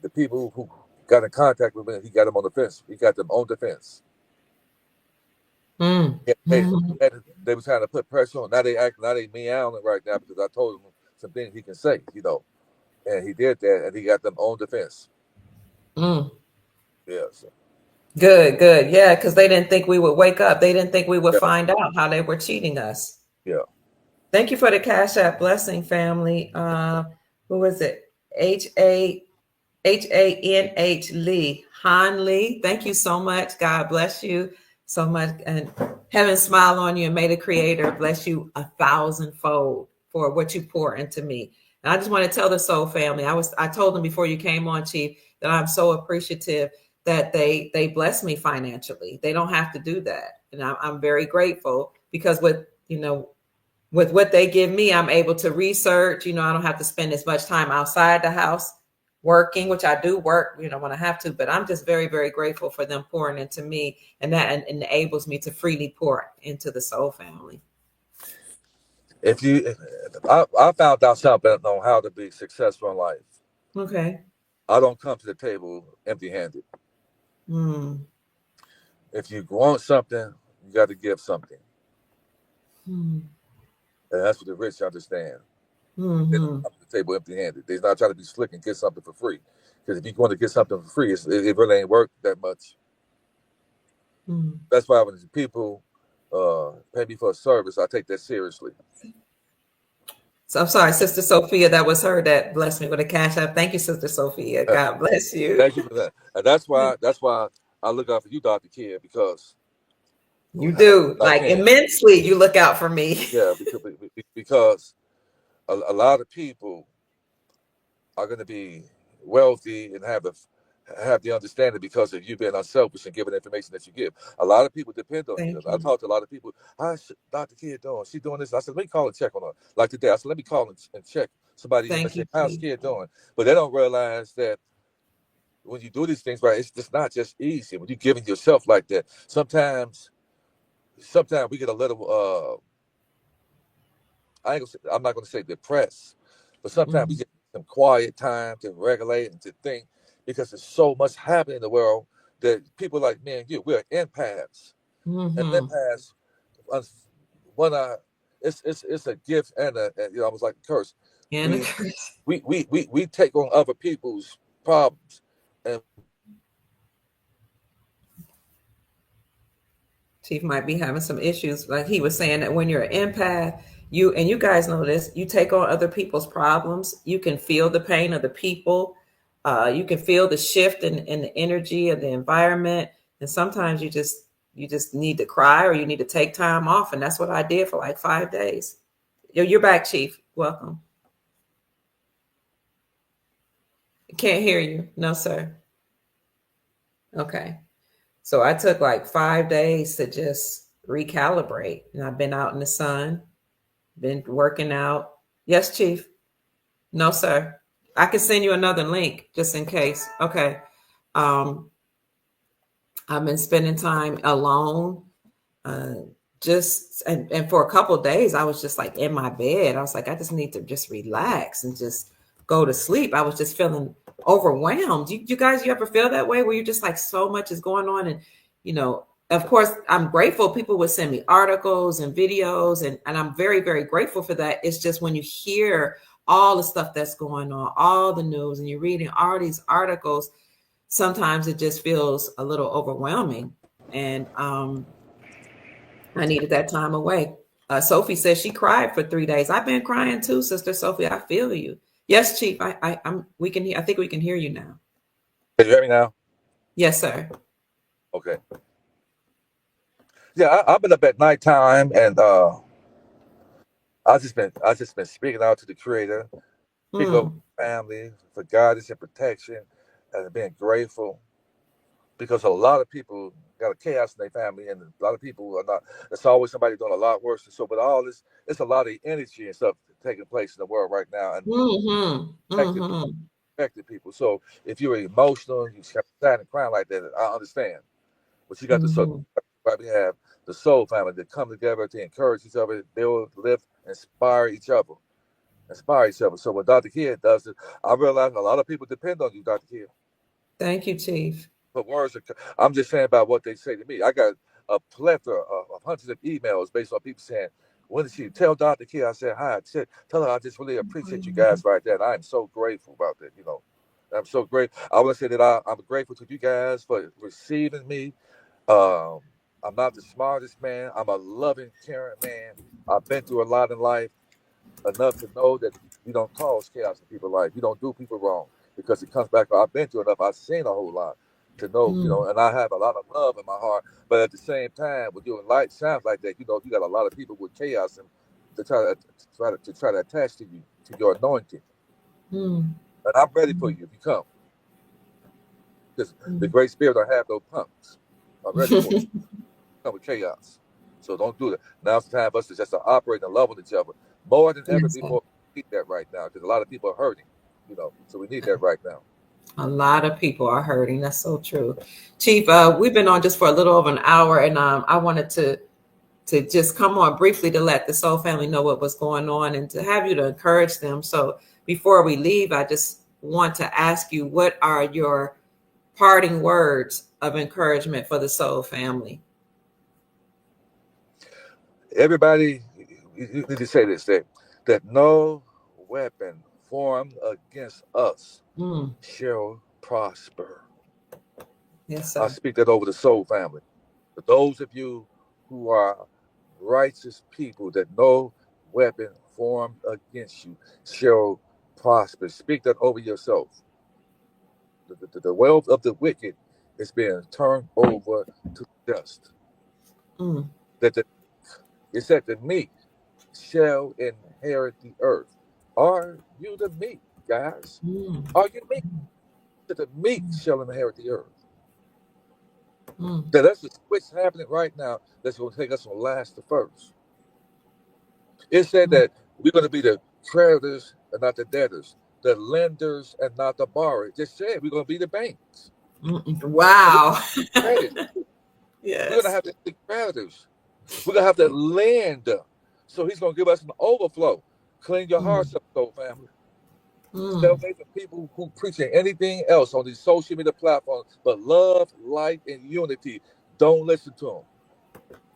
the people who got in contact with me, he got them on the fence. He got them on the fence. They were trying to put pressure on. Now they meowing right now because I told him some things he can say, And he did that, and he got them on the fence. Yeah. So. Good. Yeah, because they didn't think we would wake up. They didn't think we would find out how they were cheating us. Yeah. Thank you for the Cash App blessing, family. Who was it? H-A-N-H Lee. Han Lee. Thank you so much. God bless you so much. And heaven smile on you, and may the Creator bless you 1,000-fold for what you pour into me. And I just want to tell the Soul family, I told them before you came on, Chief, that I'm so appreciative that they bless me financially. They don't have to do that. And I'm very grateful because with what they give me, I'm able to research. I don't have to spend as much time outside the house working, which I do work, when I have to, but I'm just very, very grateful for them pouring into me, and that enables me to freely pour into the Soul family. I found out something on how to be successful in life. Okay. I don't come to the table empty-handed. If you want something, you got to give something. And that's what the rich understand. They don't come to the table empty-handed. They're not trying to be slick and get something for free. Because if you want to get something for free, it really ain't worth that much. That's why when people pay me for a service, I take that seriously. So I'm sorry, Sister Sophia, that was her that blessed me with a Cash App. Thank you, Sister Sophia. God bless you. Thank you for that. And that's why I look out for you, Dr. Kid, because you do immensely. You look out for me. Yeah, because a lot of people are going to be wealthy and have the understanding because of you being unselfish and giving the information that you give. A lot of people depend on you. I talk to a lot of people. How's Dr. Kid doing? She doing this? I said, let me call and check on her. Like today, I said, let me call and check somebody. How's Kid doing? But they don't realize that when you do these things, right, it's just not just easy. When you're giving yourself like that, sometimes we get a little, I'm not going to say depressed, but sometimes we get some quiet time to regulate and to think, because there's so much happening in the world that people like me and you, we're empaths. And empaths, it's a gift and almost like a curse. And we take on other people's problems. And Chief might be having some issues. Like he was saying that when you're an empath, you guys know this, you take on other people's problems. You can feel the pain of the people. You can feel the shift in the energy of the environment. And sometimes you just need to cry, or you need to take time off. And that's what I did for like 5 days. You're back, Chief. Welcome. Can't hear you. No, sir. Okay. So I took like 5 days to just recalibrate. And I've been out in the sun, been working out. Yes, Chief. No, sir. I can send you another link just in case. Okay. Um, I've been spending time alone. Uh, and for a couple of days, I was just like in my bed. I was like, I just need to just relax and just go to sleep. I was just feeling overwhelmed. You guys, you ever feel that way where you're just like so much is going on? And, of course, I'm grateful people would send me articles and videos, and I'm very, very grateful for that. It's just when you hear all the stuff that's going on, all the news, and you're reading all these articles, sometimes it just feels a little overwhelming. And I needed that time away. Sophie says she cried for 3 days. I've been crying too, Sister Sophie. I feel you. Yes, Chief. We can hear. I think we can hear you now. Can you hear me now? Yes, sir. Okay. Yeah, I've been up at nighttime, and I just been speaking out to the Creator, speaking over family for guidance and protection, and being grateful, because a lot of people got a chaos in their family, and a lot of people are not. There's always somebody doing a lot worse. And so, but all this, it's a lot of energy and stuff taking place in the world right now, and affecting people. So if you're emotional, you kind of sad and crying like that, I understand. But you got the soul. We have the soul family that come together to encourage each other, build, lift, inspire each other. So what Dr. Kidd does is, I realize a lot of people depend on you, Dr. Kidd. Thank you, Chief. But words are, I'm just saying about what they say to me. I got a plethora of hundreds of emails based on people saying, when did she tell Dr. Kidd? I said, hi. Tell her I just really appreciate you guys right there. And I'm so grateful about that, I'm so grateful. I want to say that I'm grateful to you guys for receiving me. I'm not the smartest man. I'm a loving, caring man. I've been through a lot in life, enough to know that you don't cause chaos in people's life. You don't do people wrong, because it comes back. I've been through enough. I've seen a whole lot to know, and I have a lot of love in my heart. But at the same time, when your light shines like that, you got a lot of people with chaos and to try to attach to you, to your anointing. And I'm ready for you if you come, because the Great Spirit don't have no pumps. I'm ready for you. Come with chaos. So don't do that. Now it's time for us to just operate and love with each other more than ever before. We need that right now, because a lot of people are hurting, so we need that right now. A lot of people are hurting. That's so true. Chief, we've been on just for a little over an hour, and I wanted to just come on briefly to let the Soul family know what was going on and to have you to encourage them. So before we leave, I just want to ask you, what are your parting words of encouragement for the Soul family? Everybody, you need to say this, that no weapon formed against us shall prosper. Yes, sir. I speak that over the Soul family. For those of you who are righteous people, that no weapon formed against you shall prosper. Speak that over yourself. The wealth of the wicked is being turned over to the just. That it said the meek shall inherit the earth. Are you the meek, guys? Are you meek? That the meek shall inherit the earth. That's the switch happening right now. That's going to take us from last to first. It said that we're going to be the creditors and not the debtors, the lenders and not the borrowers. It just said we're going to be the banks. Wow. Yes. We're going to have to be creditors. We're going to have to lend. So he's going to give us an overflow. Clean your hearts up, soul family. Stay away from people who preaching anything else on these social media platforms but love, light, and unity. Don't listen to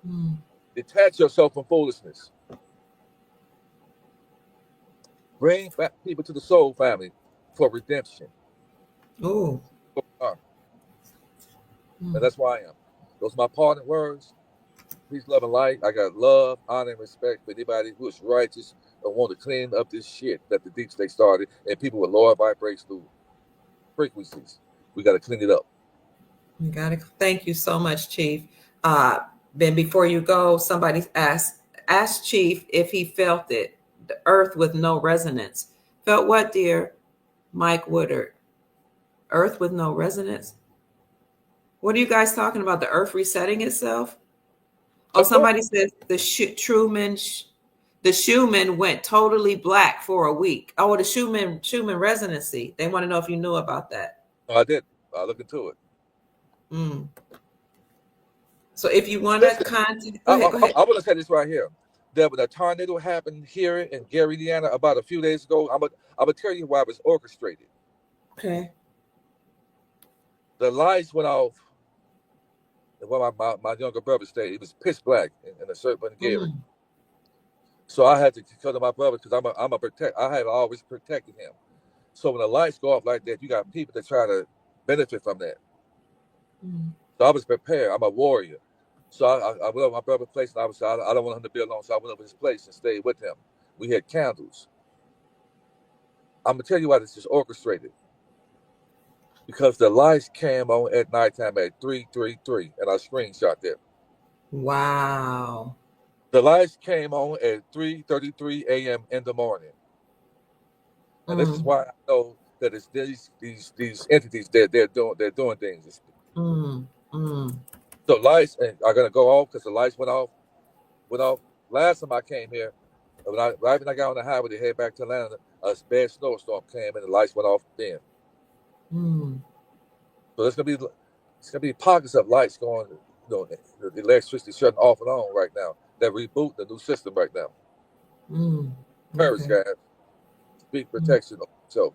them. Detach yourself from foolishness. Bring back people to the Soul family for redemption. Oh. And that's why I am. Those are my parting words. Peace, love, and light. I got love, honor, and respect for anybody who is righteous and want to clean up this shit that the deep state started, and people with lower vibrational frequencies. We got to clean it up. You got to. Thank you so much, Chief. Then before you go, somebody asked Chief if he felt it. The earth with no resonance. Felt what, dear? Mike Woodard. Earth with no resonance? What are you guys talking about? The Earth resetting itself? Oh, Of course. somebody says the Schumann went totally black for a week. Oh, the Schumann residency. They want to know if you knew about that. No, I did. I looked into it. Mm. So if you want to Listen, contact, I, go ahead. I want to say this right here. That when a tornado happened here in Gary, Indiana, about a few days ago, I'm gonna tell you why it was orchestrated. Okay. The lights went off. And where my younger brother stayed, it was pitch black in a certain Gary. Mm. So I had to go to my brother because I'm a protect. I have always protected him. So when the lights go off like that, you got people that try to benefit from that. Mm. So I was prepared. I'm a warrior. So I went over my brother's place, and I don't want him to be alone. So I went over his place and stayed with him. We had candles. I'm gonna tell you why this is orchestrated. Because the lights came on at nighttime at 3:33, and I screenshot that. Wow. The lights came on at 3:33 a.m. in the morning, and this is Mm. why I know that it's these entities that they're doing things. Mm. Mm. So lights are gonna go off because the lights went off. Last time I came here, right when I got on the highway to head back to Atlanta, a bad snowstorm came and the lights went off then. Mm. So it's gonna be pockets of lights going, the electricity shutting off and on right now. That reboot the new system right now. Mm. Paris Okay. guys, speak Mm. protection. So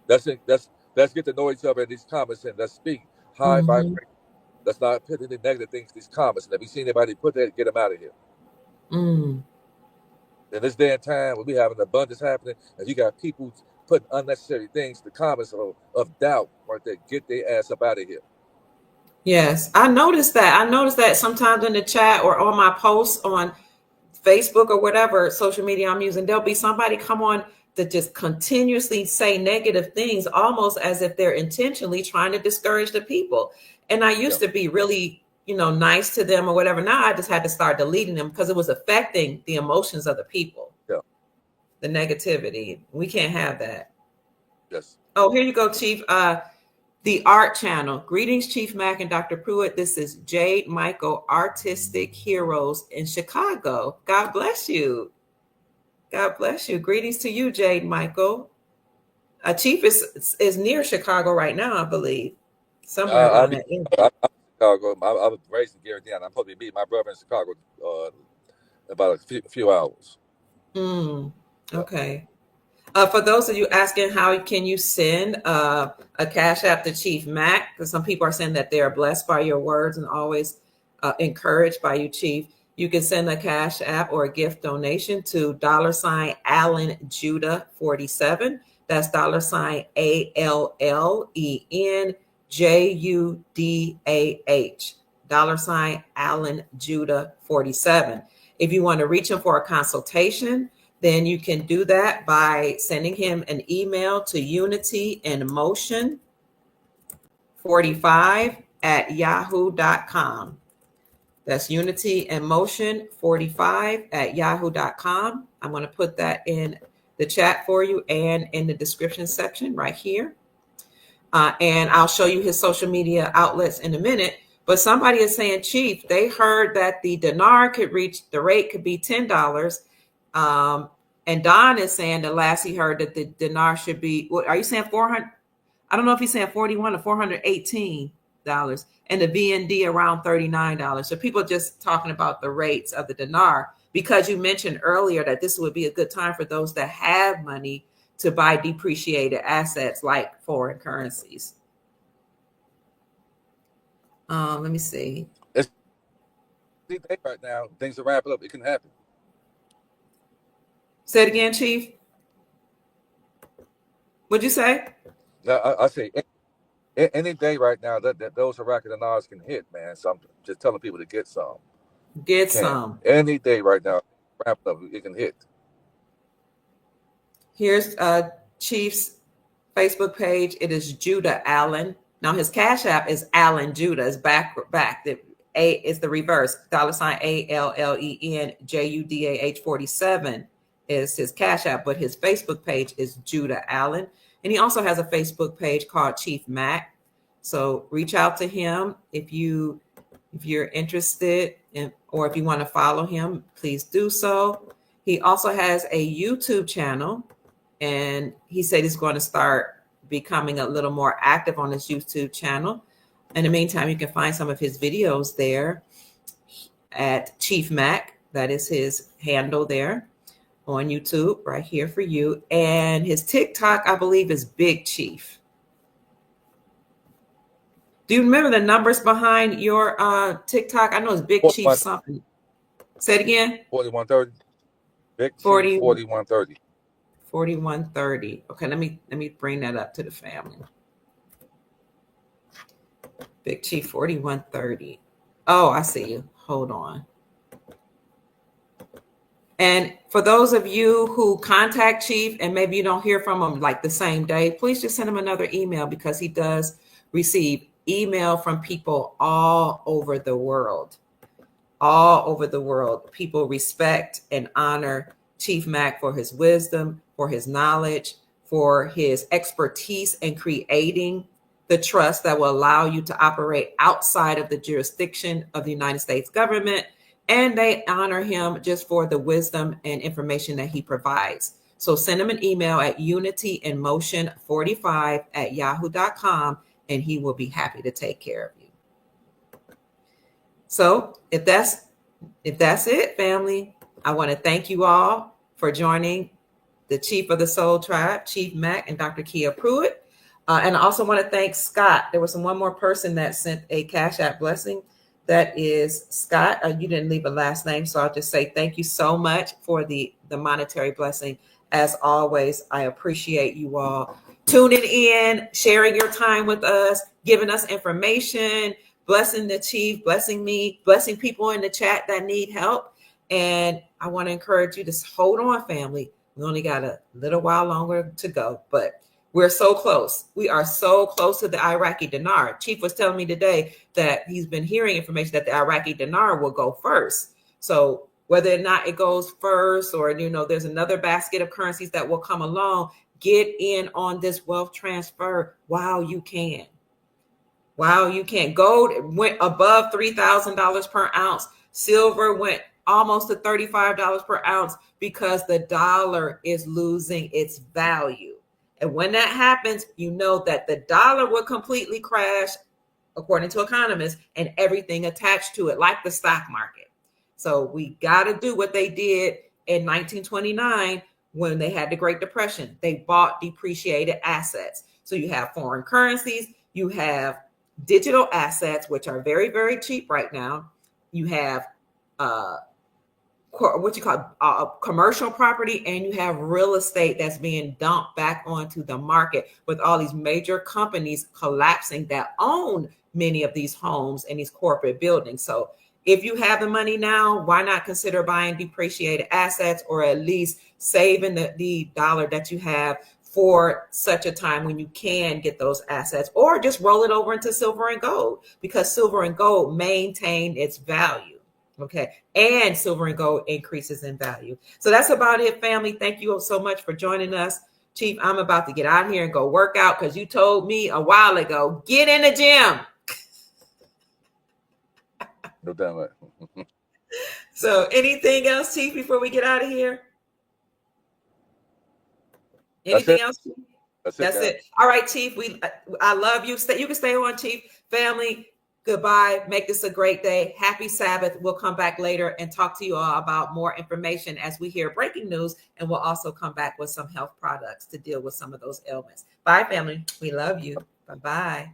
that's it. Let's get to know each other in these comments and let's speak high Mm-hmm. vibration. Let's not put any negative things in these comments. And if you see anybody put that, get them out of here. Mm. In this day and time when we have an abundance happening and you got people putting unnecessary things, the comments of doubt right there, get their ass up out of here. Yes, I noticed that. I noticed that sometimes in the chat or on my posts on Facebook or whatever social media I'm using, there'll be somebody come on that just continuously say negative things, almost as if they're intentionally trying to discourage the people. And I Yeah. used to be really, nice to them or whatever. Now I just had to start deleting them because it was affecting the emotions of the people, Yeah. the negativity. We can't have that. Yes. Oh, here you go, Chief. The Art Channel. Greetings, Chief Mack and Dr. Pruitt. This is Jade Michael, Artistic Heroes in Chicago. God bless you. God bless you. Greetings to you, Jade Michael. Chief is near Chicago right now, I believe, somewhere around I'm that area. I'm in Chicago. I was raised in Gary, Indiana. I'm supposed to be meeting my brother in Chicago in about a few hours. Mm, Yeah. okay. For those of you asking how can you send a cash app to Chief Mack, because some people are saying that they are blessed by your words and always encouraged by you, Chief. You can send a cash app or a gift donation to $Allen Judah 47. That's $ALLEN JUDAH. $Allen Judah 47. If you want to reach him for a consultation, then you can do that by sending him an email to unityinmotion45@yahoo.com. That's unityinmotion45@yahoo.com. I'm going to put that in the chat for you and in the description section right here. And I'll show you his social media outlets in a minute. But somebody is saying, Chief, they heard that the dinar could reach, the rate could be $10. And Don is saying the last he heard that the dinar should be, what are you saying, 400? I don't know if he's saying 41 or $418, and the BND around $39. So people are just talking about the rates of the dinar, because you mentioned earlier that this would be a good time for those that have money to buy depreciated assets like foreign currencies. Let me see. It's right now. Things are wrapping up. It can happen. Say it again, Chief. What'd you say? I say any day right now that those Iraqi dinars can hit, man. So I'm just telling people to get some. Get some. Any day right now, wrapping up, it can hit. Here's Chief's Facebook page. It is Judah Allen. Now his Cash App is Allen Judah. It's back. The A is the reverse. $ALLEN JUDAH 47 is his Cash App, but his Facebook page is Judah Allen. And he also has a Facebook page called Chief Mack. So reach out to him if you're interested in, or if you want to follow him, please do so. He also has a YouTube channel, and he said he's going to start becoming a little more active on his YouTube channel. In the meantime, you can find some of his videos there at Chief Mack. That is his handle there on YouTube right here for you. And his TikTok, I believe, is Big Chief. Do you remember the numbers behind your TikTok? I know it's Big Chief something. Say it again. 4130. Big 40, 4130. 4130. Okay, let me bring that up to the family. Big Chief 4130. Oh, I see you. Hold on. And for those of you who contact Chief and maybe you don't hear from him like the same day, please just send him another email, because he does receive email from people all over the world. All over the world. People respect and honor Chief Mack for his wisdom, for his knowledge, for his expertise in creating the trust that will allow you to operate outside of the jurisdiction of the United States government. And they honor him just for the wisdom and information that he provides. So send him an email at unityinmotion45@yahoo.com, and he will be happy to take care of you. So if that's it, family, I want to thank you all for joining the Chief of the Soul Tribe, Chief Mack and Dr. Kia Pruitt. And I also want to thank Scott. There was one more person that sent a Cash App blessing. That is Scott. You didn't leave a last name, so I'll just say thank you so much for the monetary blessing. As always, I appreciate you all tuning in, sharing your time with us, giving us information, blessing the Chief, blessing me, blessing people in the chat that need help. And I want to encourage you to hold on, family. We only got a little while longer to go, but we're so close. We are so close to the Iraqi dinar. Chief was telling me today that he's been hearing information that the Iraqi dinar will go first. So whether or not it goes first, or, there's another basket of currencies that will come along, get in on this wealth transfer while you can. While you can. Gold went above $3,000 per ounce. Silver went almost to $35 per ounce because the dollar is losing its value. And when that happens, you know that the dollar will completely crash, according to economists, and everything attached to it, like the stock market. So we got to do what they did in 1929 when they had the Great Depression. They bought depreciated assets. So you have foreign currencies, you have digital assets, which are very, very cheap right now. You have commercial property, and you have real estate that's being dumped back onto the market, with all these major companies collapsing that own many of these homes and these corporate buildings. So if you have the money now, why not consider buying depreciated assets, or at least saving the dollar that you have for such a time when you can get those assets, or just roll it over into silver and gold, because silver and gold maintain its value. Okay. And silver and gold increases in value. So that's about it, family. Thank you so much for joining us. Chief, I'm about to get out here and go work out, because you told me a while ago, get in the gym. No doubt. So anything else, Chief, before we get out of here? Anything else? That's it. All right, Chief. I love you. You can stay on, Chief. Family, goodbye. Make this a great day. Happy Sabbath. We'll come back later and talk to you all about more information as we hear breaking news, and we'll also come back with some health products to deal with some of those ailments. Bye, family. We love you. Bye-bye.